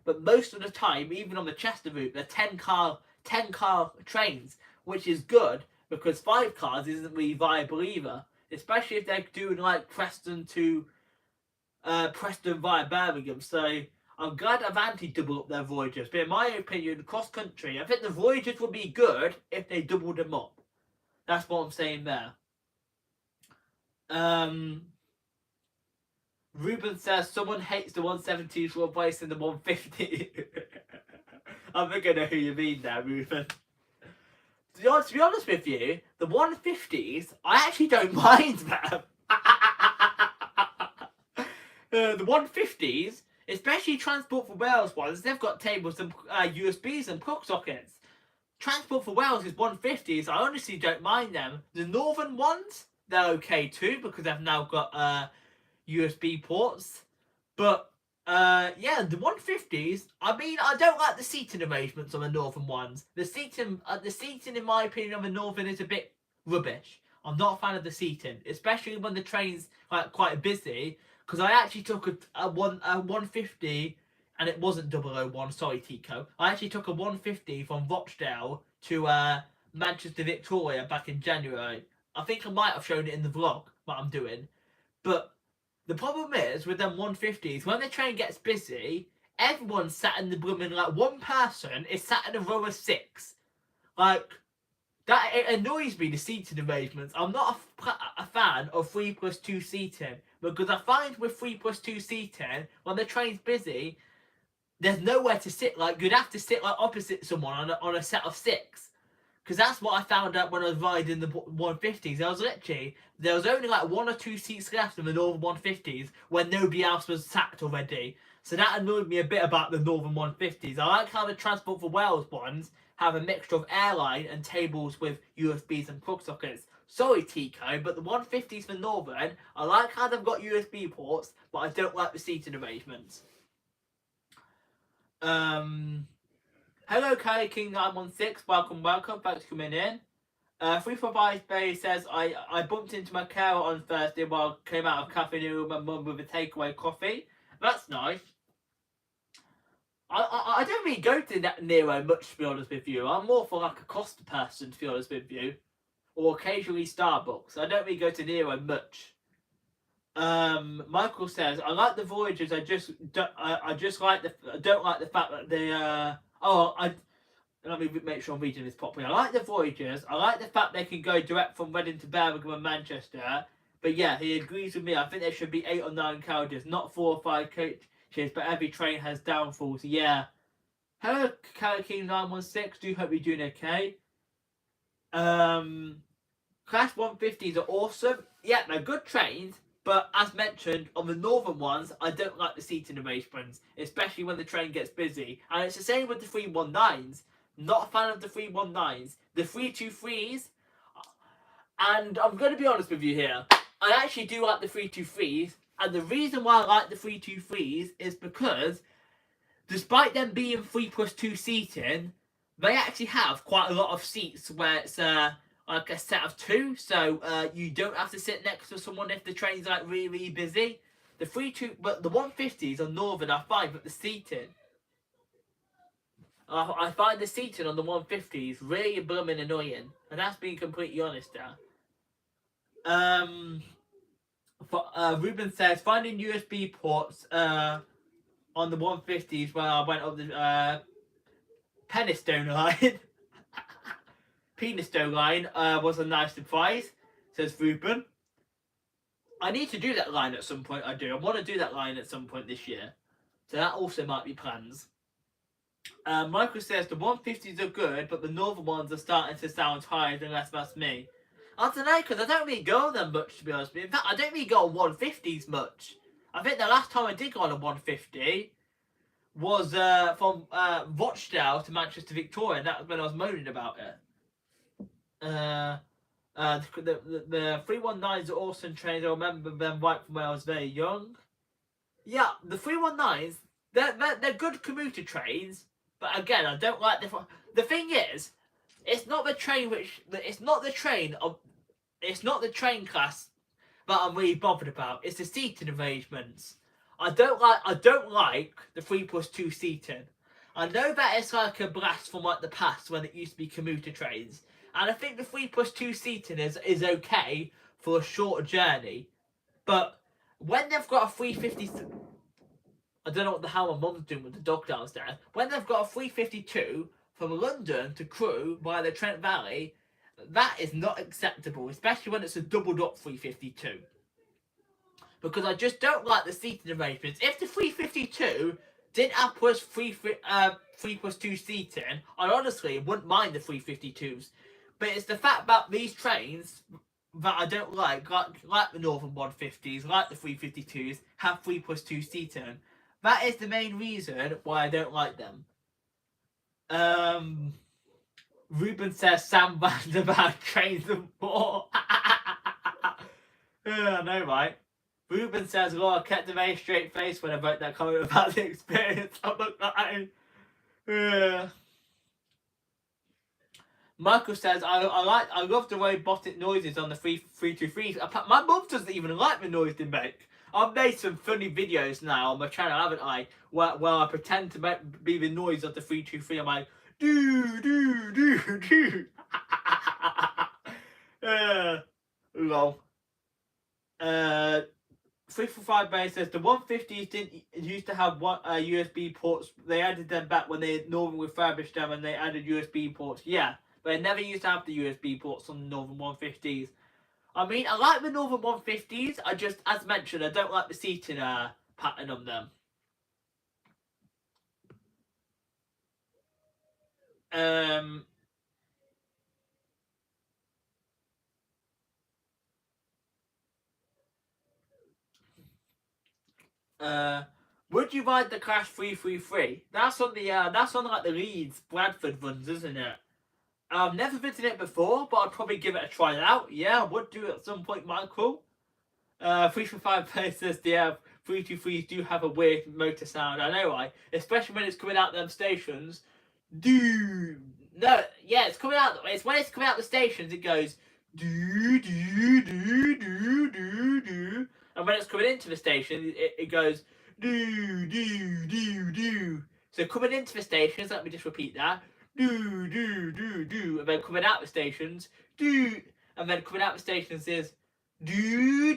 But most of the time, even on the Chester route, they're 10-car trains, which is good because 5 cars isn't really viable either. Especially if they're doing like Preston via Birmingham. So I'm glad Avanti double up their voyages. But in my opinion, cross country, I think the voyages would be good if they doubled them up. That's what I'm saying there. Ruben says someone hates the 170s for replacing the 150. I think I know who you mean there, Ruben. To be honest with you, the 150s, I actually don't mind them. The 150s, especially Transport for Wales ones, they've got tables and USBs and plug sockets. Transport for Wales is 150s, I honestly don't mind them. The Northern ones, they're okay too because they've now got USB ports. But yeah, the 150s, I mean, I don't like the seating arrangements on the Northern ones. The seating in my opinion on the Northern is a bit rubbish. I'm not a fan of the seating, especially when the train's like quite busy. Because I actually took a 150, and it wasn't 001, sorry Tico. I actually took a 150 from Rochdale to Manchester Victoria back in January. I think I might have shown it in the vlog, what I'm doing. But the problem is, with them 150s, when the train gets busy, everyone's sat in the blooming, like, one person is sat in a row of 6. Like, that, it annoys me, the seating arrangements. I'm not a fan of 3+2 seating, because I find with 3+2 seating, when the train's busy, there's nowhere to sit. Like, you'd have to sit like opposite someone on a set of 6. Because that's what I found out when I was riding the 150s. There was only like 1 or 2 seats left in the Northern 150s when nobody else was sacked already. So that annoyed me a bit about the Northern 150s. I like how the Transport for Wales ones have a mixture of airline and tables with USBs and plug sockets. Sorry Tico, but the 150s for Northern, I like how they've got USB ports, but I don't like the seating arrangements. Hello Kylie King 916, welcome, thanks for coming in. 345 Bay says, I bumped into my carer on Thursday while I came out of Cafe Nero with my mum with a takeaway coffee. That's nice. I don't really go to that Nero much, to be honest with you. I'm more for like a Costa person, to be honest with you. Or occasionally Starbucks. I don't really go to Nero much. Michael says, I like the Voyagers, I don't like the fact that they let me make sure I'm reading this properly. I like the Voyagers. I like the fact they can go direct from Reading to Birmingham and Manchester. But yeah, he agrees with me. I think there should be 8 or 9 carriages, not 4 or 5 coaches, but every train has downfalls. Yeah. Hello, Kalakin 916. Do hope you're doing okay. Class 150s are awesome. Yeah, they're good trains. But as mentioned, on the Northern ones, I don't like the seating arrangements, especially when the train gets busy. And it's the same with the 319s. Not a fan of the 319s. The 323s, and I'm going to be honest with you here, I actually do like the 323s. And the reason why I like the 323s is because, despite them being 3+2 seating, they actually have quite a lot of seats where it's like a set of 2, so you don't have to sit next to someone if the train's like really busy. But the 150s on Northern are fine, but the seating, I find the seating on the 150s really blooming annoying, and that's being completely honest there. Ruben says, finding USB ports on the 150s where I went on the Penistone line. Penistone line was a nice surprise, says Ruben. I need to do that line at some point, I do. I want to do that line at some point this year. So that also might be plans. Michael says, the 150s are good, but the Northern ones are starting to sound tired unless that's me. I don't know, because I don't really go on them much, to be honest with you. In fact, I don't really go on 150s much. I think the last time I did go on a 150 was from Rochdale to Manchester Victoria, and that was when I was moaning about it. The 319s are awesome trains. I remember them right from when I was very young. Yeah, the 319s, They're good commuter trains, but again, I don't like the thing is, it's not the train class that I'm really bothered about. It's the seating arrangements. I don't like the 3+2 seating. I know that it's like a blast from like the past when it used to be commuter trains, and I think the 3+2 seating is okay for a short journey, but when they've got a 350, I don't know what the hell my mum's doing with the dog downstairs. When they've got a 352 from London to Crewe via the Trent Valley, that is not acceptable, especially when it's a doubled up 352. Because I just don't like the seating arrangements. If the 352 didn't have plus 3+2 seating, I honestly wouldn't mind the 352s. But it's the fact that these trains that I don't like the Northern 150s, like the 352s, have 3+2 seating. That is the main reason why I don't like them. Ruben says Sam banned about trains and more. Yeah, I know, right? Ruben says, Laura kept a very straight face when I wrote that comment about the experience of the line. Yeah. Michael says, I love the robotic noises on the 323. My mum doesn't even like the noise they make. I've made some funny videos now on my channel, haven't I? Where I pretend to be the noise of the 323. I'm like, do. Lol. 345 Bay says the 150s didn't used to have USB ports. They added them back when they Northern refurbished them and they added USB ports. Yeah, but they never used to have the USB ports on the Northern 150s. I mean, I like the Northern 150s. I just, as mentioned, I don't like the seating pattern on them. Would you ride the Clash 333? That's on like the Leeds Bradford runs, isn't it? I've never been it before, but I'd probably give it a try out. Yeah, I would do it at some point, Michael. 345 places, yeah, 323s do have a weird motor sound. I know, right? Especially when it's coming out them stations. No, yeah, it's coming out. It's when it's coming out the stations, it goes do. And when it's coming into the station, it goes do. So coming into the stations, let me just repeat that. Do. And then coming out the stations, do. And then coming out the stations is do.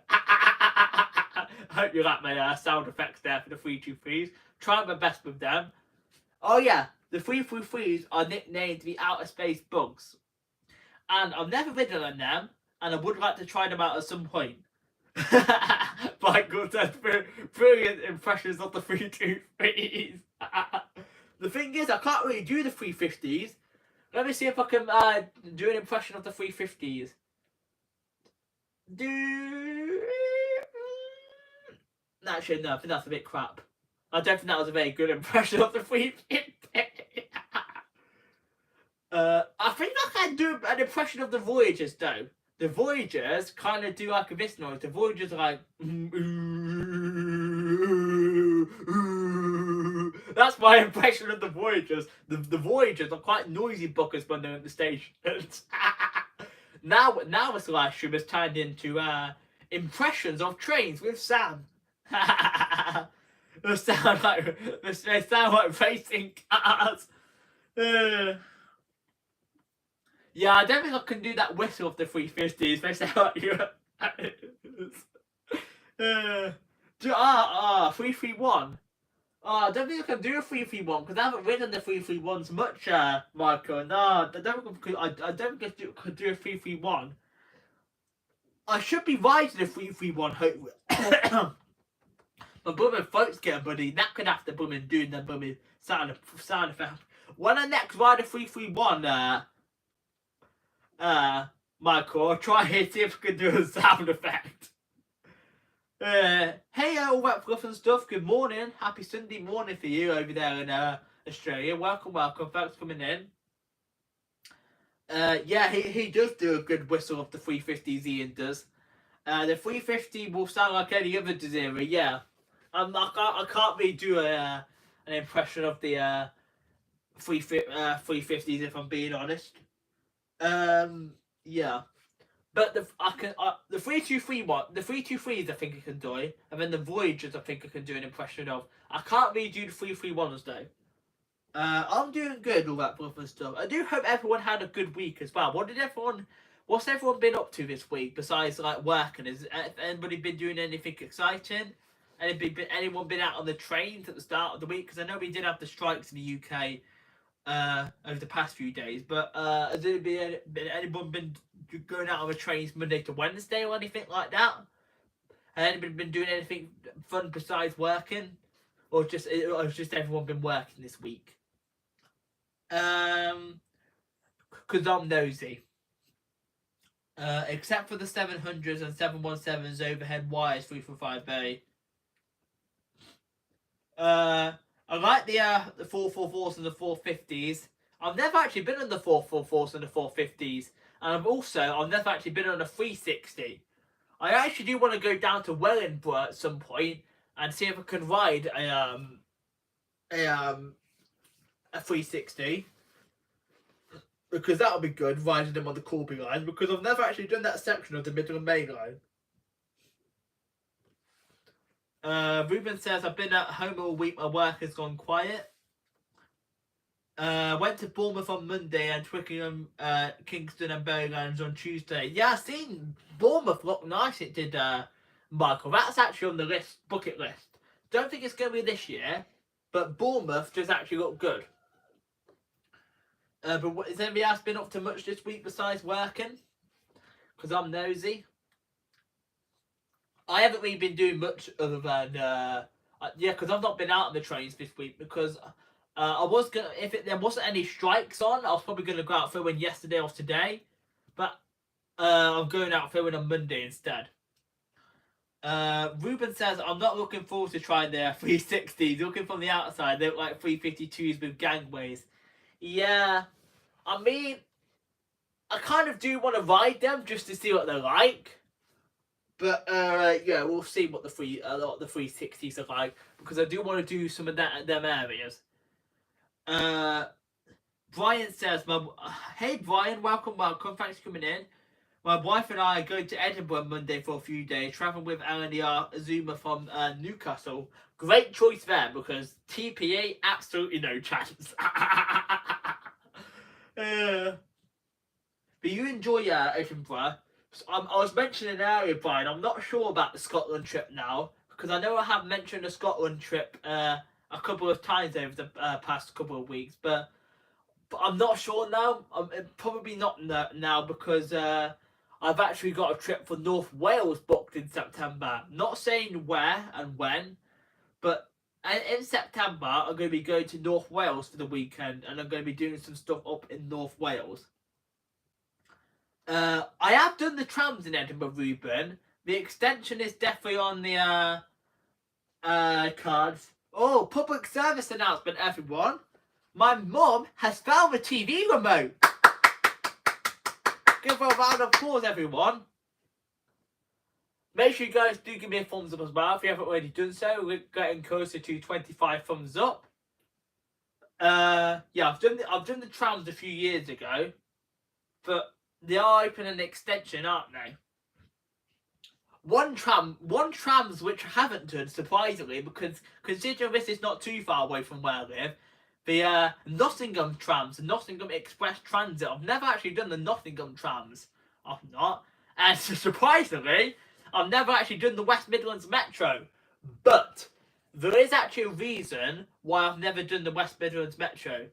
I hope you like my sound effects there for the 323s. Try my best with them. Oh yeah, the 333s are nicknamed the Outer Space Bugs. And I've never ridden on them, and I would like to try them out at some point. Michael says brilliant impressions of the 323s. The thing is, I can't really do the 350s. Let me see if I can do an impression of the 350s. Actually, no, I think that's a bit crap. I don't think that was a very good impression of the 350. I think I can do an impression of the Voyagers, though. The Voyagers kind of do like this noise. The Voyagers are like... That's my impression of the Voyagers. The Voyagers are quite noisy buckers when they're at the stations. Now this live stream has turned into impressions of trains with Sam. They sound like racing cars. Yeah, I don't think I can do that whistle of the 350s. They sound like you. 331. I don't think I can do a 331 because I haven't ridden the 331s much, Michael. No, I don't think I could do a 331. I should be riding a 331, hopefully. My bumming throat's getting buddy. That could have to bumming doing the bumming sound effect. When I next ride a 331, Michael, I'll try and see if I can do a sound effect. Hey, all that fluff and stuff. Good morning. Happy Sunday morning for you over there in Australia. Welcome. Thanks for coming in. Yeah, he does do a good whistle of the 350s. Ian does. The 350 will sound like any other Desira. Yeah. I can't really do an impression of the 350s if I'm being honest. Yeah. But the 323 one, the 323s I think I can do, and then the Voyagers I think I can do an impression of. I can't really do the 331s though. I'm doing good, all that other stuff. I do hope everyone had a good week as well. What's everyone been up to this week besides like working? Has anybody been doing anything exciting? Anyone been out on the trains at the start of the week? Because I know we did have the strikes in the UK over the past few days, but has there been anyone been going out on the trains Monday to Wednesday or anything like that? Has anybody been doing anything fun besides working, or just everyone been working this week? Because I'm nosy. Except for the 700s and 717s overhead wires 345A. I like the 444s and the 450s. I've never actually been on the 444s and the 450s, and I've never actually been on a 360. I actually do want to go down to Wellingborough at some point and see if I can ride a 360. Because that'll be good, riding them on the Corby line, because I've never actually done that section of the Midland Main line. Ruben says, I've been at home all week, my work has gone quiet. Went to Bournemouth on Monday and Twickenham, Kingston and Berrylands on Tuesday. Yeah, I've seen Bournemouth look nice, it did, Michael. That's actually on the bucket list. Don't think it's going to be this year, but Bournemouth does actually look good. But has anybody else been up to much this week besides working? Because I'm nosy. I haven't really been doing much other than because I've not been out on the trains this week because I was gonna, there wasn't any strikes on, I was probably gonna go out filming yesterday or today, but I'm going out filming on Monday instead. Ruben says, I'm not looking forward to trying their 360s. Looking from the outside, they look like 352s with gangways. Yeah, I mean, I kind of do want to ride them just to see what they're like. But yeah, we'll see what the 360s are like, because I do want to do some of them areas. Brian says, hey Brian, welcome, thanks for coming in. My wife and I are going to Edinburgh Monday for a few days, traveling with Eleanor Zuma from Newcastle. Great choice there, because TPA, absolutely no chance. But you enjoy Edinburgh. I was mentioning earlier, Brian, I'm not sure about the Scotland trip now, because I know I have mentioned the Scotland trip a couple of times over the past couple of weeks, but I'm not sure now. Probably not now, because I've actually got a trip for North Wales booked in September. Not saying where and when, but in September I'm going to be going to North Wales for the weekend, and I'm going to be doing some stuff up in North Wales. I have done the trams in Edinburgh, Ruben. The extension is definitely on the cards. Oh, public service announcement, everyone. My mum has found the TV remote. Give her a round of applause, everyone. Make sure you guys do give me a thumbs up as well if you haven't already done so. We're getting closer to 25 thumbs up. Yeah, I've done the trams a few years ago, but they are opening an extension, aren't they? One trams which I haven't done, surprisingly, because considering this is not too far away from where I live, the Nottingham trams, the Nottingham Express Transit. I've never actually done the Nottingham trams. I've not. And surprisingly, I've never actually done the West Midlands Metro. But there is actually a reason why I've never done the West Midlands Metro.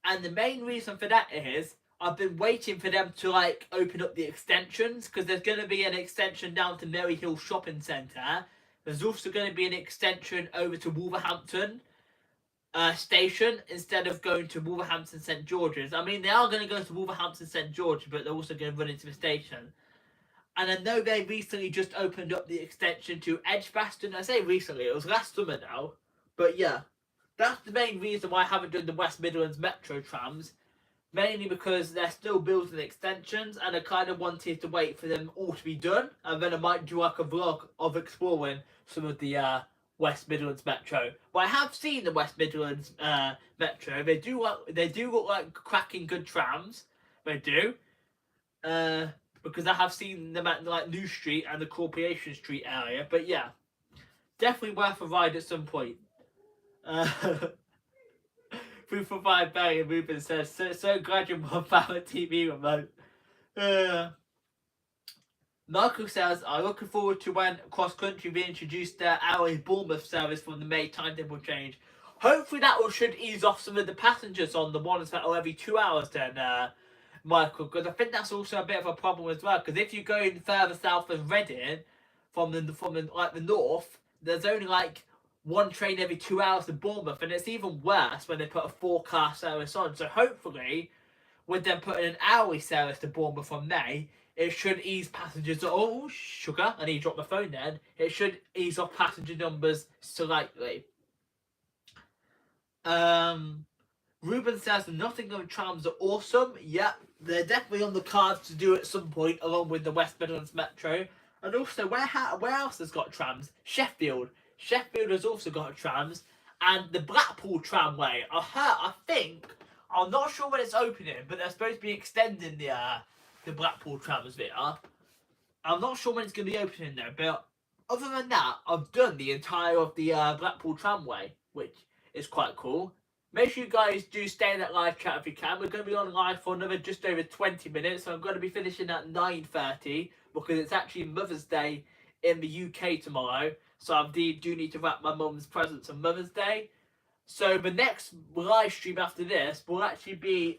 And the main reason for that is I've been waiting for them to open up the extensions, because there's going to be an extension down to Merry Hill Shopping Centre. There's also going to be an extension over to Wolverhampton station instead of going to Wolverhampton St George's. I mean, they are going to go to Wolverhampton St George, but they're also going to run into the station. And I know they recently just opened up the extension to Edgbaston. I say recently, it was last summer now. But yeah, that's the main reason why I haven't done the West Midlands Metro trams. Mainly because they're still building extensions, and I kind of wanted to wait for them all to be done, and then I might do a vlog of exploring some of the West Midlands Metro. But I have seen the West Midlands Metro. They do look like cracking good trams. They do. Because I have seen them at like New Street and the Corporation Street area. But yeah, definitely worth a ride at some point. 345 Barry and Ruben says, so glad you bought a TV remote. Michael says, I'm looking forward to when cross country reintroduced their hourly Bournemouth service from the May timetable change. Hopefully that should ease off some of the passengers on the ones that are every 2 hours then, Michael, because I think that's also a bit of a problem as well. Because if you're going further south than Reading, from the north, there's only like one train every 2 hours to Bournemouth, and it's even worse when they put a 4-car service on. So hopefully, with them putting an hourly service to Bournemouth from May, it should ease passengers. Oh, sugar! I need to drop my phone then. It should ease off passenger numbers slightly. Ruben says the Nottingham trams are awesome. Yep, they're definitely on the cards to do at some point, along with the West Midlands Metro. And also, where else has got trams? Sheffield. Sheffield has also got trams. And the Blackpool tramway. I think, I'm not sure when it's opening, but they're supposed to be extending the Blackpool trams bit. I'm not sure when it's going to be opening though, but other than that, I've done the entire of the Blackpool tramway, which is quite cool. Make sure you guys do stay in that live chat if you can. We're going to be on live for another just over 20 minutes, so I'm going to be finishing at 9:30 because it's actually Mother's Day in the UK tomorrow, so I do need to wrap my mum's presents on Mother's Day. So the next live stream after this will actually be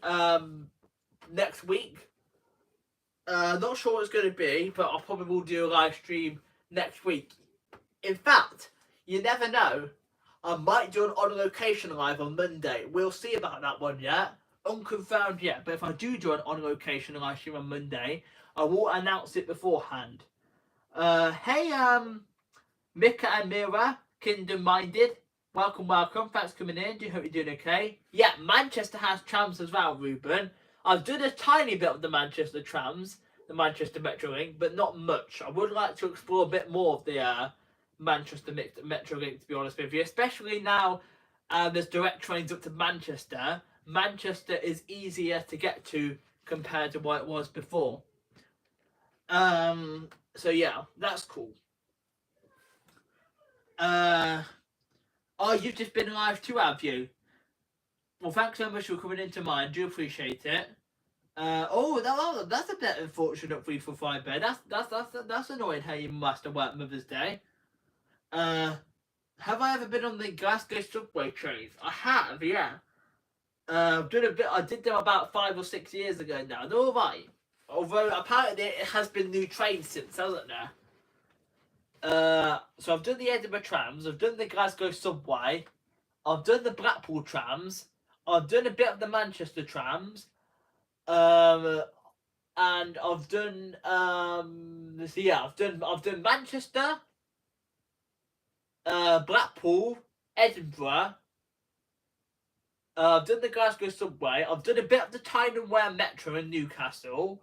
next week. Not sure what it's going to be, but I probably will do a live stream next week. In fact, you never know. I might do an on location live on Monday. We'll see about that one yet. Unconfirmed yet. But if I do an on location live stream on Monday, I will announce it beforehand. Hey, Mika and Mira, Kingdom Minded. Welcome. Thanks for coming in. Do hope you're doing okay. Yeah, Manchester has trams as well, Ruben. I've done a tiny bit of the Manchester trams, the Manchester Metrolink, but not much. I would like to explore a bit more of the Manchester Metrolink, to be honest with you, especially now there's direct trains up to Manchester. Manchester is easier to get to compared to what it was before. So yeah, that's cool. Oh, you've just been live too, have you? Well, thanks so much for coming into mine. Do appreciate it. That's a bit unfortunate 345 bed. That's annoying how you must have worked Mother's Day. Have I ever been on the Glasgow subway trains? I have, yeah. I've done a bit. I did them about 5 or 6 years ago now. They're all right. Although apparently it has been new trains since, hasn't there? So I've done the Edinburgh trams. I've done the Glasgow subway. I've done the Blackpool trams. I've done a bit of the Manchester trams. And I've done I've done Manchester, Blackpool, Edinburgh. I've done the Glasgow subway. I've done a bit of the Tyne and Wear Metro in Newcastle.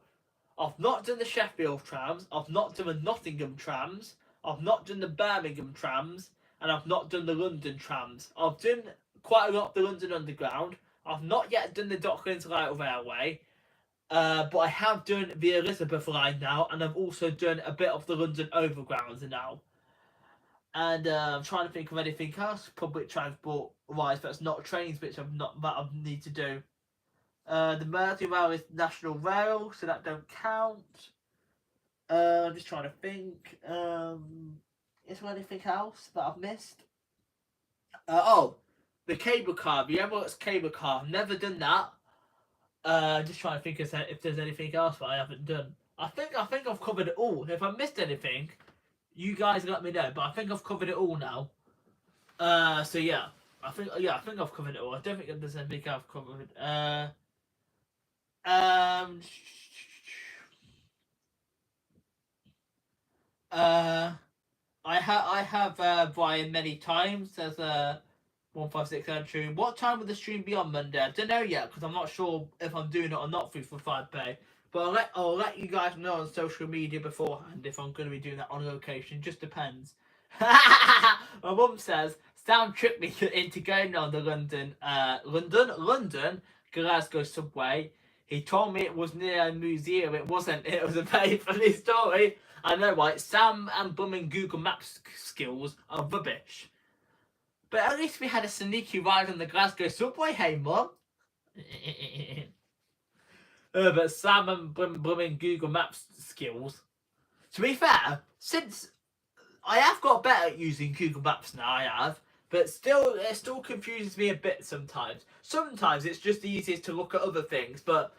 I've not done the Sheffield trams. I've not done the Nottingham trams. I've not done the Birmingham trams, and I've not done the London trams. I've done quite a lot of the London Underground. I've not yet done the Docklands Light Railway. But I have done the Elizabeth line now, and I've also done a bit of the London Overground now. And I'm trying to think of anything else public transport wise that's not trains, which I need to do. The Merseyrail is National Rail, so that don't count. I'm just trying to think. Is there anything else that I've missed? The cable car, the Emirates cable car. I've never done that. Just trying to think if there's anything else that I haven't done. I think I've covered it all. If I missed anything, you guys let me know. But I think I've covered it all now. So yeah, I think I've covered it all. I don't think there's anything I've covered. I have Brian many times. There's 156 entry. What time will the stream be on Monday? I don't know yet because I'm not sure if I'm doing it or not for 5pay. But I'll let you guys know on social media beforehand if I'm going to be doing that on location. Just depends. My mum says Sam tricked me into going on the London Glasgow subway. He told me it was near a museum. It wasn't. It was a very funny story. I know, right? Sam and Bumming Google Maps skills are rubbish. But at least we had a sneaky ride on the Glasgow subway, hey mum. But Sam and Bumming Google Maps skills. To be fair, since I have got better at using Google Maps now, I have. But still, it still confuses me a bit sometimes. Sometimes it's just easiest to look at other things, but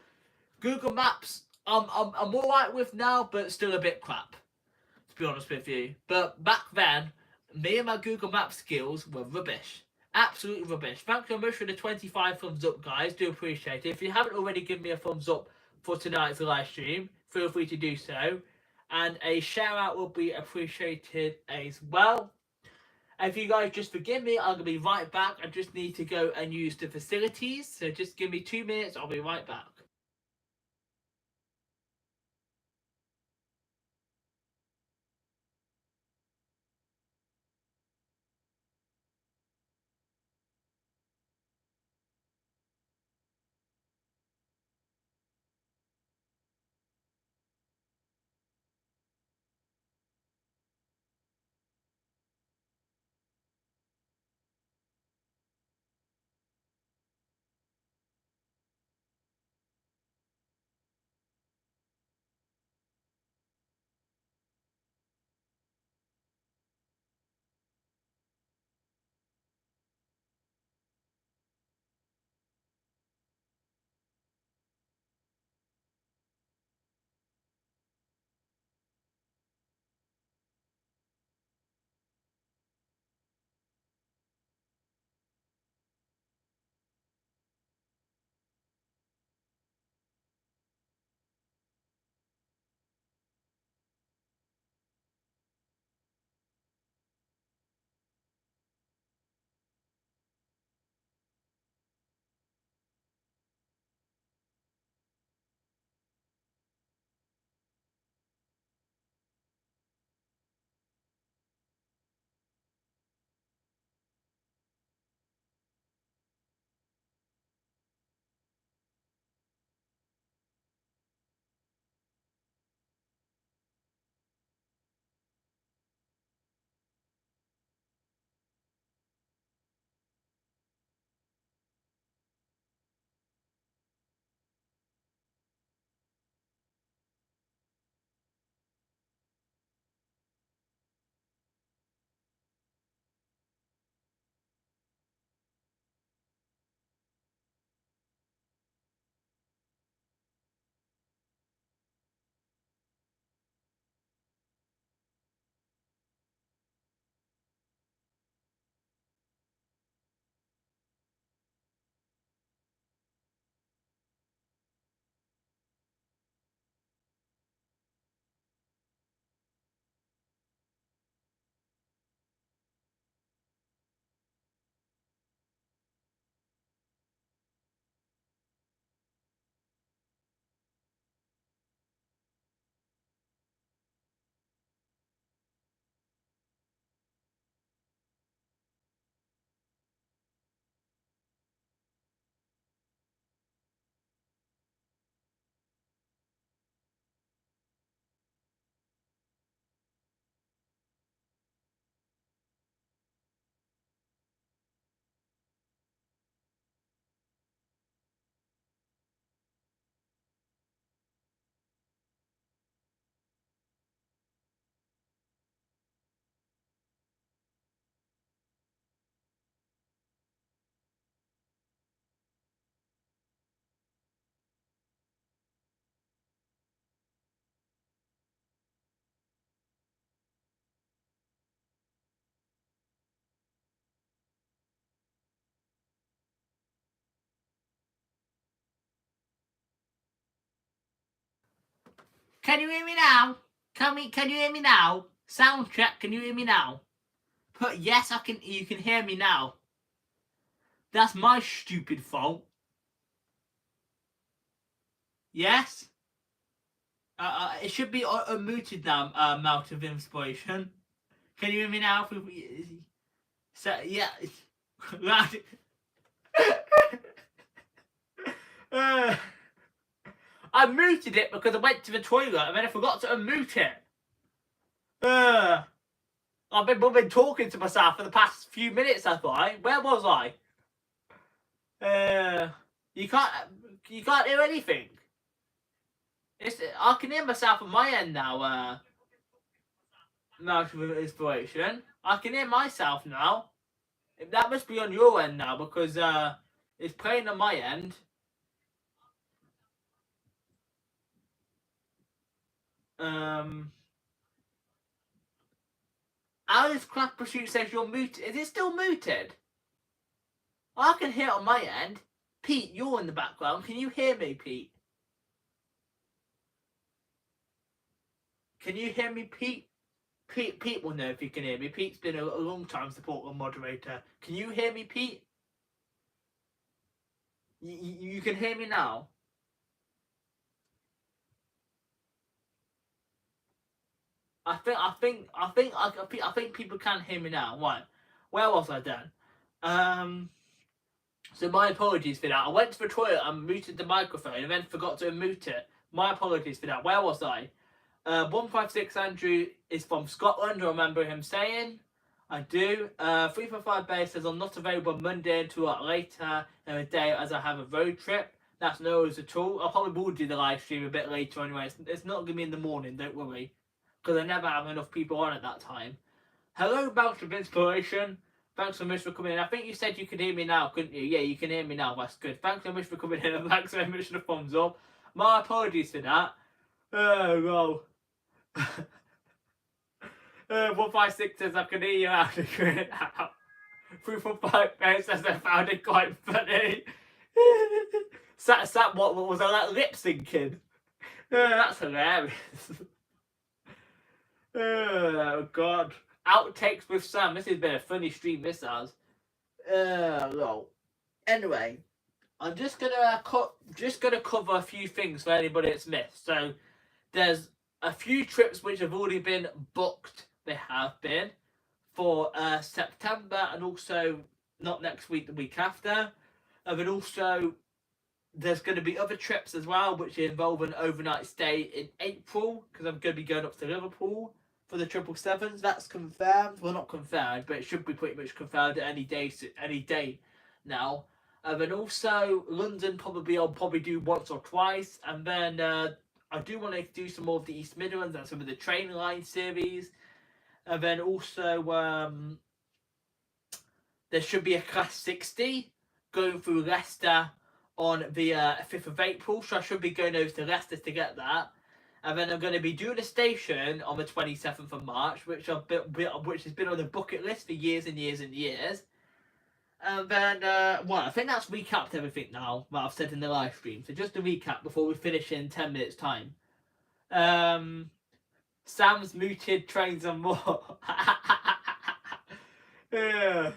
Google Maps, I'm alright with now, but still a bit crap, to be honest with you. But back then, me and my Google Maps skills were rubbish. Absolutely rubbish. Thank you very much for the 25 thumbs up, guys. Do appreciate it. If you haven't already given me a thumbs up for tonight's live stream, feel free to do so. And a shout out will be appreciated as well. If you guys just forgive me, I'm going to be right back. I just need to go and use the facilities. So just give me 2 minutes. I'll be right back. Can you hear me now? Can you hear me now? Sound check, can you hear me now? But yes, I can. You can hear me now. That's my stupid fault. Yes? It should be unmuted now, Mount of Inspiration. Can you hear me now? So, yeah. Right. I muted it because I went to the toilet and then I forgot to unmute it. I've been talking to myself for the past few minutes, I thought. Where was I? You can't hear anything. I can hear myself on my end now. Mountain of Inspiration. I can hear myself now. That must be on your end now because it's playing on my end. Alice Craft Pursuit says you're muted. Is it still muted? I can hear it on my end. Pete, you're in the background. Can you hear me, Pete? Can you hear me, Pete? Pete will know if he can hear me. Pete's been a long time supporter moderator. Can you hear me, Pete? You can hear me now. I think people can hear me now. Right. Where was I then? So my apologies for that. I went to the toilet and muted the microphone and then forgot to unmute it. My apologies for that. Where was I? 156 Andrew is from Scotland. I remember him saying. I do. 345 Bay says I'm not available Monday until later in the day as I have a road trip. That's no worries at all. I probably will do the live stream a bit later anyway. It's not going to be in the morning, don't worry. Because I never have enough people on at that time. Hello, Bounce of Inspiration. Thanks so much for coming in. I think you said you could hear me now, couldn't you? Yeah, you can hear me now. That's good. Thanks so much for coming in and thanks so much for the thumbs up. My apologies for that. Oh, well. 156 says I can hear you out of it now. 345 says I found it quite funny. Sat what was I like lip syncing? That's hilarious. Oh god. Outtakes with Sam. This has been a funny stream, this has. Well. Anyway, I'm just gonna cover a few things for anybody that's missed. So there's a few trips which have already been booked. They have been for September and also not next week, the week after. And then also there's going to be other trips as well, which involve an overnight stay in April because I'm going to be going up to Liverpool for the 777s. That's confirmed. Well, not confirmed, but it should be pretty much confirmed at any day now. And then also London, I'll probably do once or twice. And then I do want to do some more of the East Midlands and some of the train line series. And then also there should be a Class 60 going through Leicester on the 5th of April. So I should be going over to Leicester to get that. And then I'm going to be doing a station on the 27th of March, which has been on the bucket list for years and years and years. And then, I think that's recapped everything now that I've said in the live stream. So just to recap before we finish in 10 minutes time. Sam's muted trains and more. Yeah.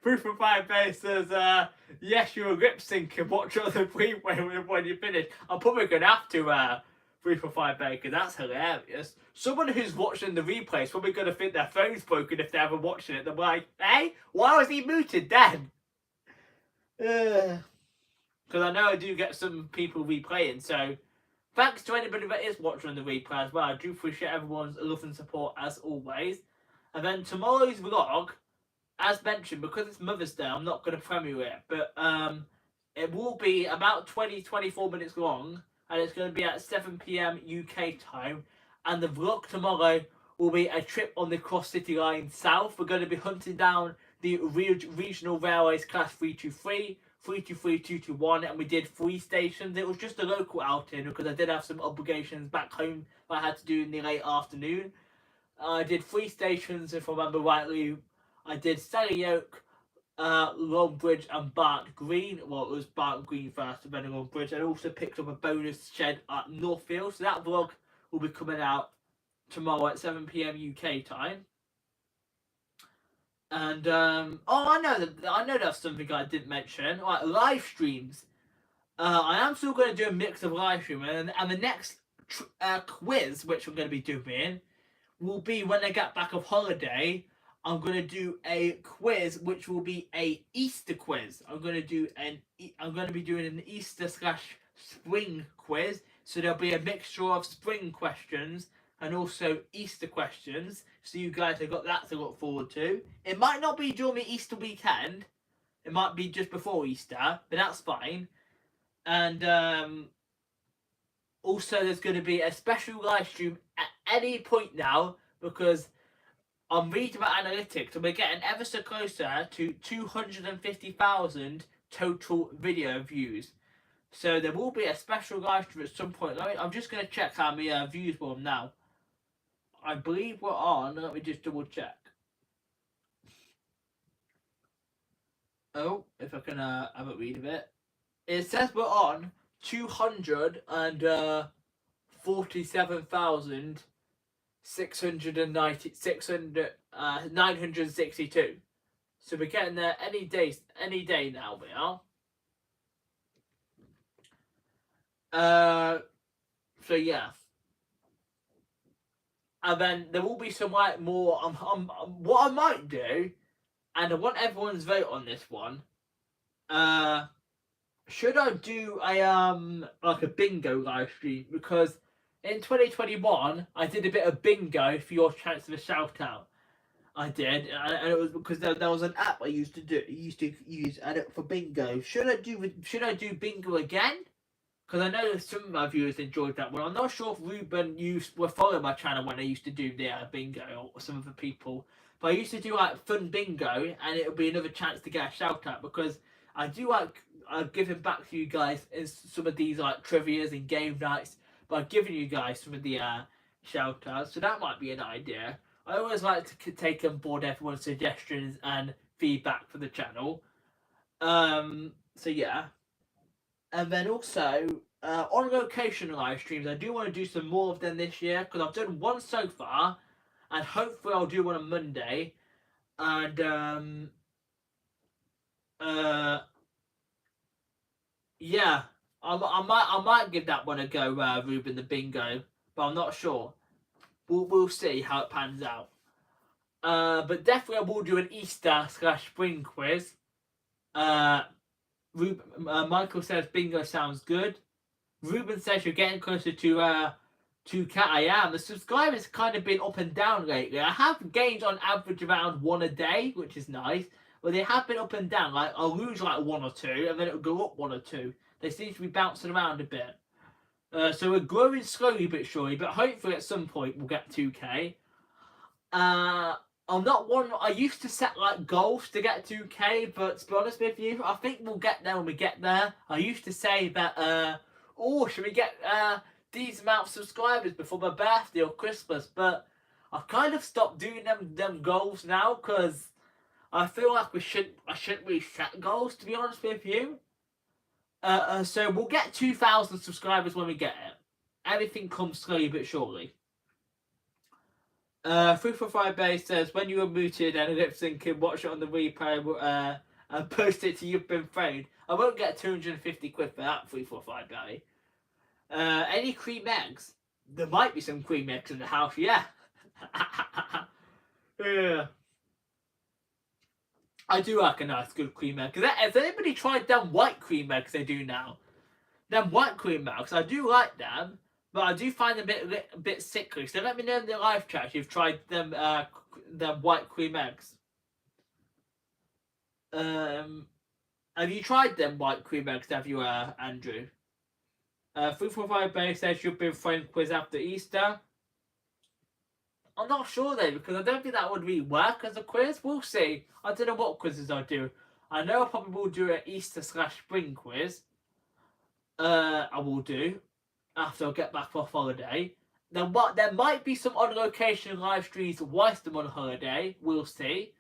Proof of Fire Base says, yes, you're lip syncing. Watch on the freeway when you finish. I'm probably going to have to Proof of Fire Base because that's hilarious. Someone who's watching the replay is probably going to think their phone's broken if they're ever watching it. They're like, hey, why was he muted then? Because I know I do get some people replaying, so thanks to anybody that is watching the replay as well. I do appreciate everyone's love and support as always. And then tomorrow's vlog, as mentioned, because it's Mother's Day, I'm not going to premiere it, but it will be about 20-24 minutes long, and it's going to be at 7 PM UK time. And the vlog tomorrow will be a trip on the Cross City Line South. We're going to be hunting down the regional railways Class 323, 323, 221, and we did 3 stations. It was just a local outing because I did have some obligations back home that I had to do in the late afternoon. I did 3 stations, if I remember rightly. I did Selly Oak, Longbridge and Bark Green. Well, it was Bark Green first, and then Longbridge. I also picked up a bonus shed at Northfield. So that vlog will be coming out tomorrow at 7 PM UK time. And I know that's something I didn't mention. Right, live streams. I am still going to do a mix of live streaming, and the next quiz which I'm going to be doing will be when I get back off holiday. I'm gonna do a quiz, which will be a Easter quiz. I'm gonna be doing an Easter / spring quiz. So there'll be a mixture of spring questions and also Easter questions. So you guys have got that to look forward to. It might not be during the Easter weekend. It might be just before Easter, but that's fine. And also there's going to be a special live stream at any point now, because I'm reading about analytics and we're getting ever so closer to 250,000 total video views. So there will be a special live stream at some point. I'm just going to check how many views we're on now. I believe we're on, let me just double check. Oh, if I can have a read of it. It says we're on 247,962. So we're getting there any day now. We are. So yeah. And then there will be some like more. What I might do, and I want everyone's vote on this one. Should I do a like a bingo live stream? Because in 2021 I did a bit of bingo for your chance of a shout out. I did, and it was because there was an app I used to use for bingo. Should I do bingo again? Because I know some of my viewers enjoyed that one. I'm not sure if Ruben were following my channel when I used to do the bingo, or some of the people. But I used to do like fun bingo, and it would be another chance to get a shout out, because I do like giving back to you guys in some of these like trivias and game nights by giving you guys some of the shout outs. So that might be an idea. I always like to take on board everyone's suggestions and feedback for the channel. So yeah. And then also, on location live streams, I do want to do some more of them this year, because I've done one so far, and hopefully I'll do one on Monday. And yeah, I might give that one a go, Ruben, the bingo, but I'm not sure. We'll see how it pans out. But definitely I will do an Easter / spring quiz. Michael says bingo sounds good. Ruben says you're getting closer to 2K. I am. The subscribers kind of been up and down lately. I have gained on average around 1 a day, which is nice. But they have been up and down. Like I'll lose like 1 or 2, and then it'll go up 1 or 2. They seem to be bouncing around a bit. So we're growing slowly but surely. But hopefully at some point we'll get 2K. I'm not one. I used to set like goals to get 2K, but to be honest with you, I think we'll get there when we get there. I used to say that, should we get these amount of subscribers before my birthday or Christmas? But I've kind of stopped doing them goals now, because I feel like I shouldn't really set goals, to be honest with you. So we'll get 2,000 subscribers when we get it. Everything comes slowly but surely. 345 Base says, when you were muted and lip syncing, watch it on the replay and post it to You've Been Framed. I won't get 250 quid for that, 345 Barry. Any cream eggs? There might be some cream eggs in the house, yeah. Yeah. I do like a nice good cream egg. Has anybody tried them white cream eggs they do now? Them white cream eggs, I do like them. But I do find them a bit sickly. So let me know in the live chat if you've tried them white cream eggs. Have you tried them white cream eggs, have you, Andrew? 345 Bay says you've been framed quiz after Easter. I'm not sure though, because I don't think that would really work as a quiz. We'll see. I don't know what quizzes I'll do. I know I probably will do an Easter / spring quiz. I will do after I get back off holiday. There might be some on location live streams whilst I'm on holiday. We'll see.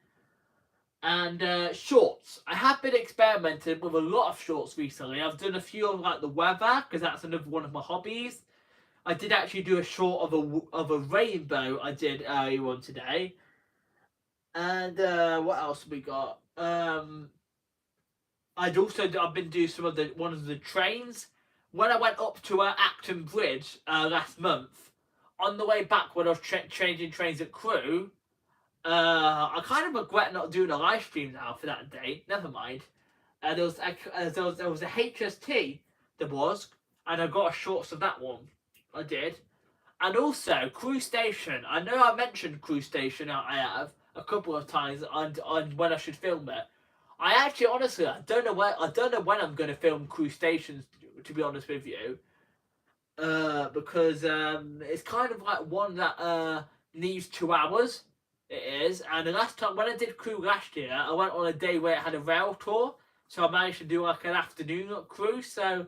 And shorts. I have been experimenting with a lot of shorts recently. I've done a few of like the weather, because that's another one of my hobbies. I did actually do a short of a rainbow I did earlier on today. And what else have we got? I've been doing some of the trains. When I went up to Acton Bridge last month, on the way back when I was changing trains at Crewe, I kind of regret not doing a live stream now for that day. Never mind. There was a HST, there was, and I got a shorts of that one. I did. And also, Crewe Station. I know I mentioned Crewe Station, I have, a couple of times on when I should film it. I actually, honestly, I don't know when I'm going to film Crewe Stations, to be honest with you. Because it's kind of like one that needs 2 hours. It is. And the last time, when I did Crewe last year, I went on a day where it had a rail tour. So I managed to do like an afternoon at Crewe. So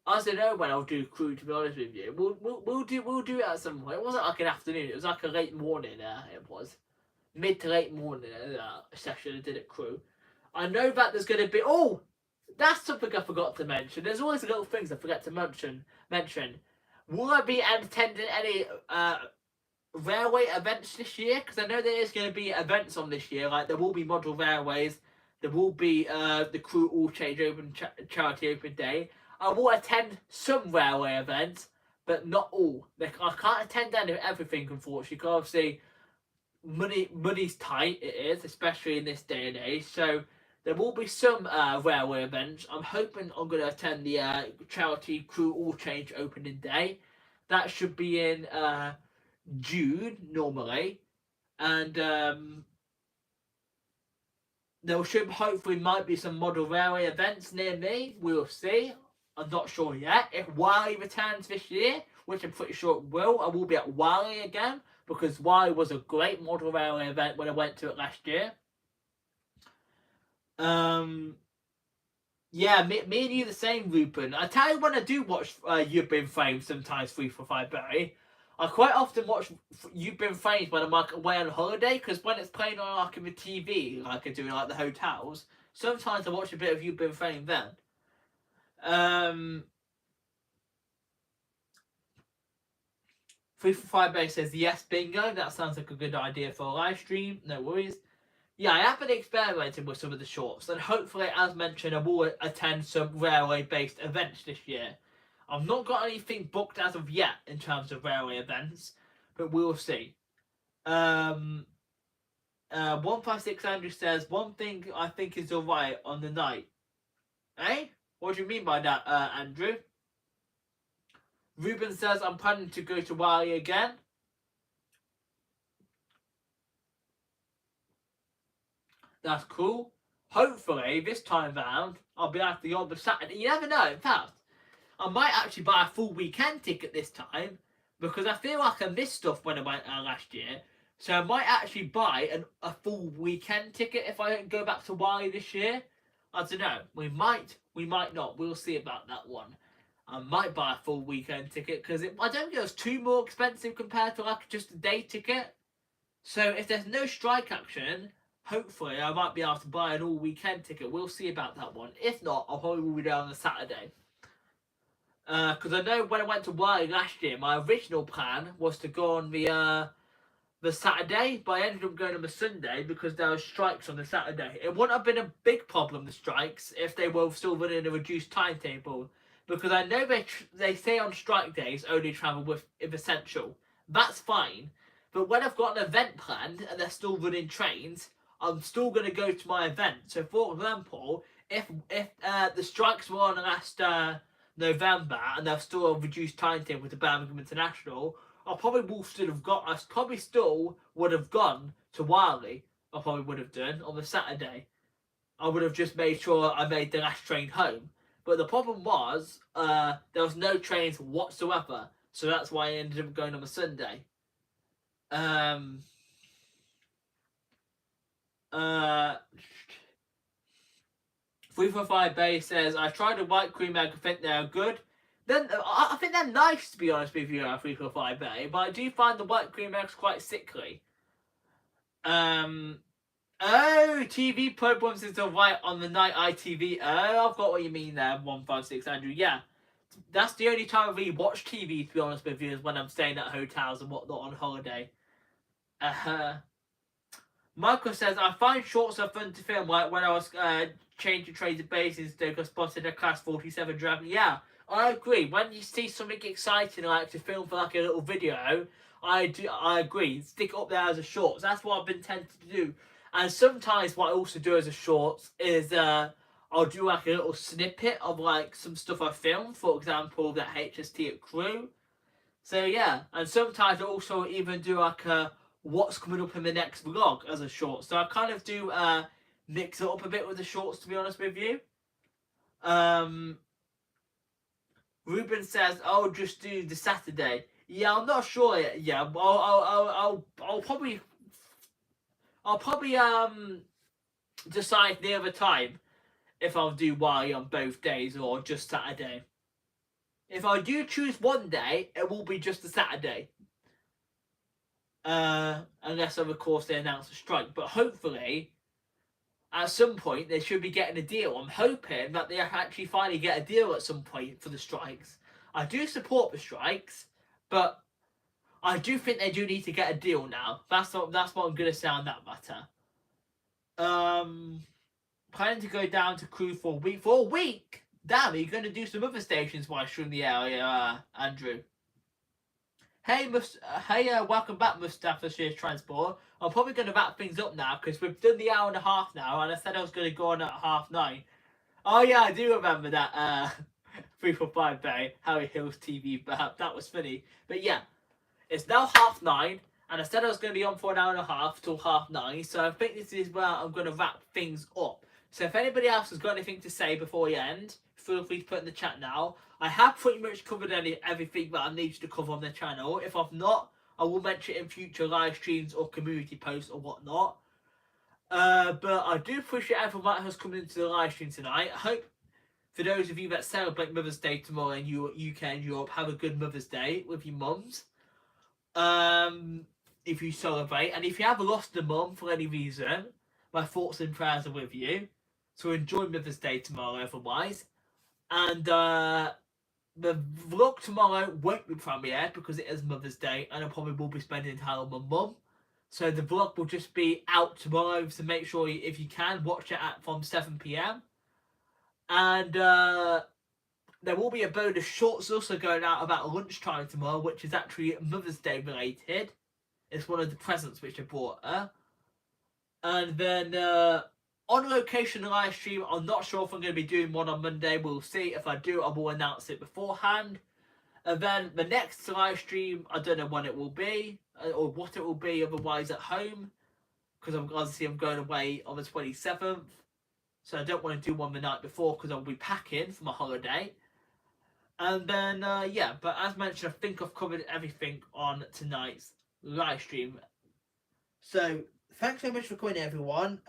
I don't know when I'll do Crewe, to be honest with you. We'll do it at some point. It wasn't like an afternoon. It was like a late morning. It was mid to late morning session I did at Crewe. I know that there's going to be. Oh, that's something I forgot to mention. There's always little things I forget to mention. Will I be attending any railway events this year? Because I know there is going to be events on this year. Like there will be model railways. There will be the Crewe All Change Open Charity Open Day. I will attend some railway events, but not all. I can't attend everything, unfortunately, because obviously money's tight, it is, especially in this day and age. So there will be some railway events. I'm hoping I'm going to attend the charity Crewe All Change Opening Day. That should be in June, normally. And there should hopefully might be some model railway events near me. We'll see. I'm not sure yet. If Warwick returns this year, which I'm pretty sure it will, I will be at Warwick again, because Warwick was a great model railway event when I went to it last year. Yeah, me and you the same, Ruben. I tell you, when I do watch You've Been Framed, sometimes 345 Barry, I quite often watch You've Been Framed when I'm like away on holiday, because when it's playing on like the TV, like I do in like the hotels, sometimes I watch a bit of You've Been Framed then. 345 Barry says yes, bingo. That sounds like a good idea for a live stream. No worries. Yeah, I have been experimenting with some of the shorts, and hopefully, as mentioned, I will attend some railway-based events this year. I've not got anything booked as of yet in terms of railway events, but we'll see. 156 Andrew says, one thing I think is alright on the night. Eh? What do you mean by that, Andrew? Ruben says, I'm planning to go to Wally again. That's cool. Hopefully, this time round, I'll be able to go on the Saturday. You never know. In fact, I might actually buy a full weekend ticket this time, because I feel like I missed stuff when I went last year. So I might actually buy a full weekend ticket if I don't go back to Wally this year. I don't know. We might not. We'll see about that one. I might buy a full weekend ticket, because I don't think it's too more expensive compared to like just a day ticket. So if there's no strike action, hopefully I might be able to buy an all weekend ticket. We'll see about that one. If not, I'll probably be there on a Saturday. Because I know when I went to Warwick last year, my original plan was to go on the Saturday, but I ended up going on the Sunday because there were strikes on the Saturday. It wouldn't have been a big problem, the strikes, if they were still running a reduced timetable. Because I know they say on strike days only travel with if essential. That's fine. But when I've got an event planned and they're still running trains, I'm still going to go to my event. So, for example, if the strikes were on last November and they're still a reduced timetable to Birmingham International, I probably still would have gone to Wally. I probably would have done on the Saturday. I would have just made sure I made the last train home. But the problem was there was no trains whatsoever, so that's why I ended up going on a Sunday. 345 Bay says, I tried a white cream egg, I think they're good. Then I think they're nice, to be honest with you, 345 Bay, but I do find the white cream eggs quite sickly. Oh, TV programs is alright on the night ITV. Oh, I've got what you mean there, 156 Andrew. Yeah, that's the only time I really watch TV, to be honest with you, is when I'm staying at hotels and whatnot on holiday. Michael says, I find shorts are fun to film, like when I was changing trains and bases, I spotted a class 47 driving. Yeah, I agree. When you see something exciting, like to film for like a little video, I agree. Stick it up there as a shorts. That's what I've been tempted to do. And sometimes what I also do as a shorts is I'll do like a little snippet of like some stuff I filmed. For example, that HST at Crew. So yeah, and sometimes I also even do like a what's coming up in the next vlog as a short. So I kind of do mix it up a bit with the shorts, to be honest with you. Ruben says, "Oh, just do the Saturday." Yeah, I'm not sure yet. Yeah, I'll probably decide near the time if I'll do Y on both days or just Saturday. If I do choose one day, it will be just a Saturday. Unless, of course, they announce a strike. But hopefully, at some point, they should be getting a deal. I'm hoping that they actually finally get a deal at some point for the strikes. I do support the strikes, but I do think they do need to get a deal now. That's what I'm gonna say on that matter. Planning to go down to Crew for a week. For a week? Damn, are you gonna do some other stations while you're in the area, Andrew? Hey, welcome back, Mustafa Shears Transport. I'm probably going to wrap things up now because we've done the hour and a half now, and I said I was going to go on at 9:30. Oh yeah, I do remember that 345 Bay, Harry Hills TV, but that was funny. But yeah, it's now 9:30, and I said I was going to be on for an hour and a half till 9:30, so I think this is where I'm going to wrap things up. So if anybody else has got anything to say before we end, feel free to put in the chat now. I have pretty much covered everything that I needed to cover on the channel. If I've not, I will mention it in future live streams or community posts or whatnot. But I do appreciate everyone that has come into the live stream tonight. I hope for those of you that celebrate Mother's Day tomorrow in UK and Europe, have a good Mother's Day with your mums. If you celebrate, and if you have lost a mum for any reason, my thoughts and prayers are with you. So enjoy Mother's Day tomorrow otherwise. And the vlog tomorrow won't be premiered because it is Mother's Day and I probably will be spending time with my mum. So the vlog will just be out tomorrow, so make sure if you can watch it from 7 PM. And there will be a bonus shorts also going out about lunchtime tomorrow, which is actually Mother's Day related. It's one of the presents which I bought her. And then on location live stream, I'm not sure if I'm going to be doing one on Monday. We'll see. If I do, I will announce it beforehand. And then the next live stream, I don't know when it will be or what it will be. Otherwise, at home, because I'm going away on the 27th, so I don't want to do one the night before because I'll be packing for my holiday. And then yeah, but as mentioned, I think I've covered everything on tonight's live stream. So thanks so much for coming, everyone.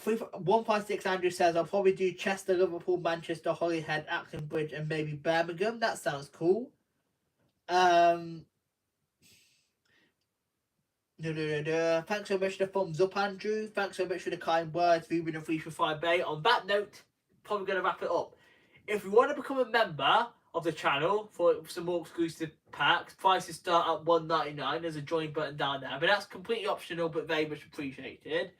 156 Andrew says I'll probably do Chester, Liverpool, Manchester, Holyhead, Acton Bridge, and maybe Birmingham. That sounds cool. Thanks so much for the thumbs up, Andrew. Thanks so much for the kind words, Ruben and 345 Bay. On that note, probably going to wrap it up. If you want to become a member of the channel for some more exclusive packs, prices start at $1.99. There's a join button down there, but that's completely optional but very much appreciated.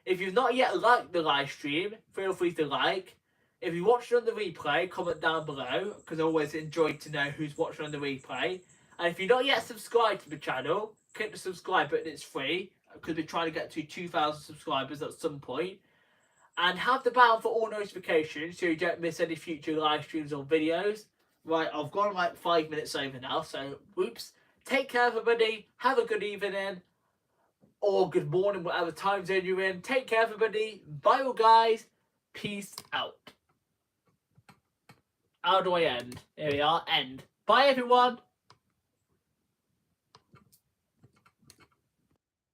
If you've not yet liked the live stream, feel free to like. If you watched it on the replay, comment down below, because I always enjoy to know who's watching on the replay. And if you're not yet subscribed to the channel, click the subscribe button, it's free, because we're trying to get to 2,000 subscribers at some point. And have the bell for all notifications so you don't miss any future live streams or videos. Right, I've gone like 5 minutes over now, so whoops. Take care, everybody. Have a good evening. Or good morning, whatever time zone you're in. Take care, everybody. Bye, all guys. Peace out. How do I end? Here we are. End. Bye, everyone.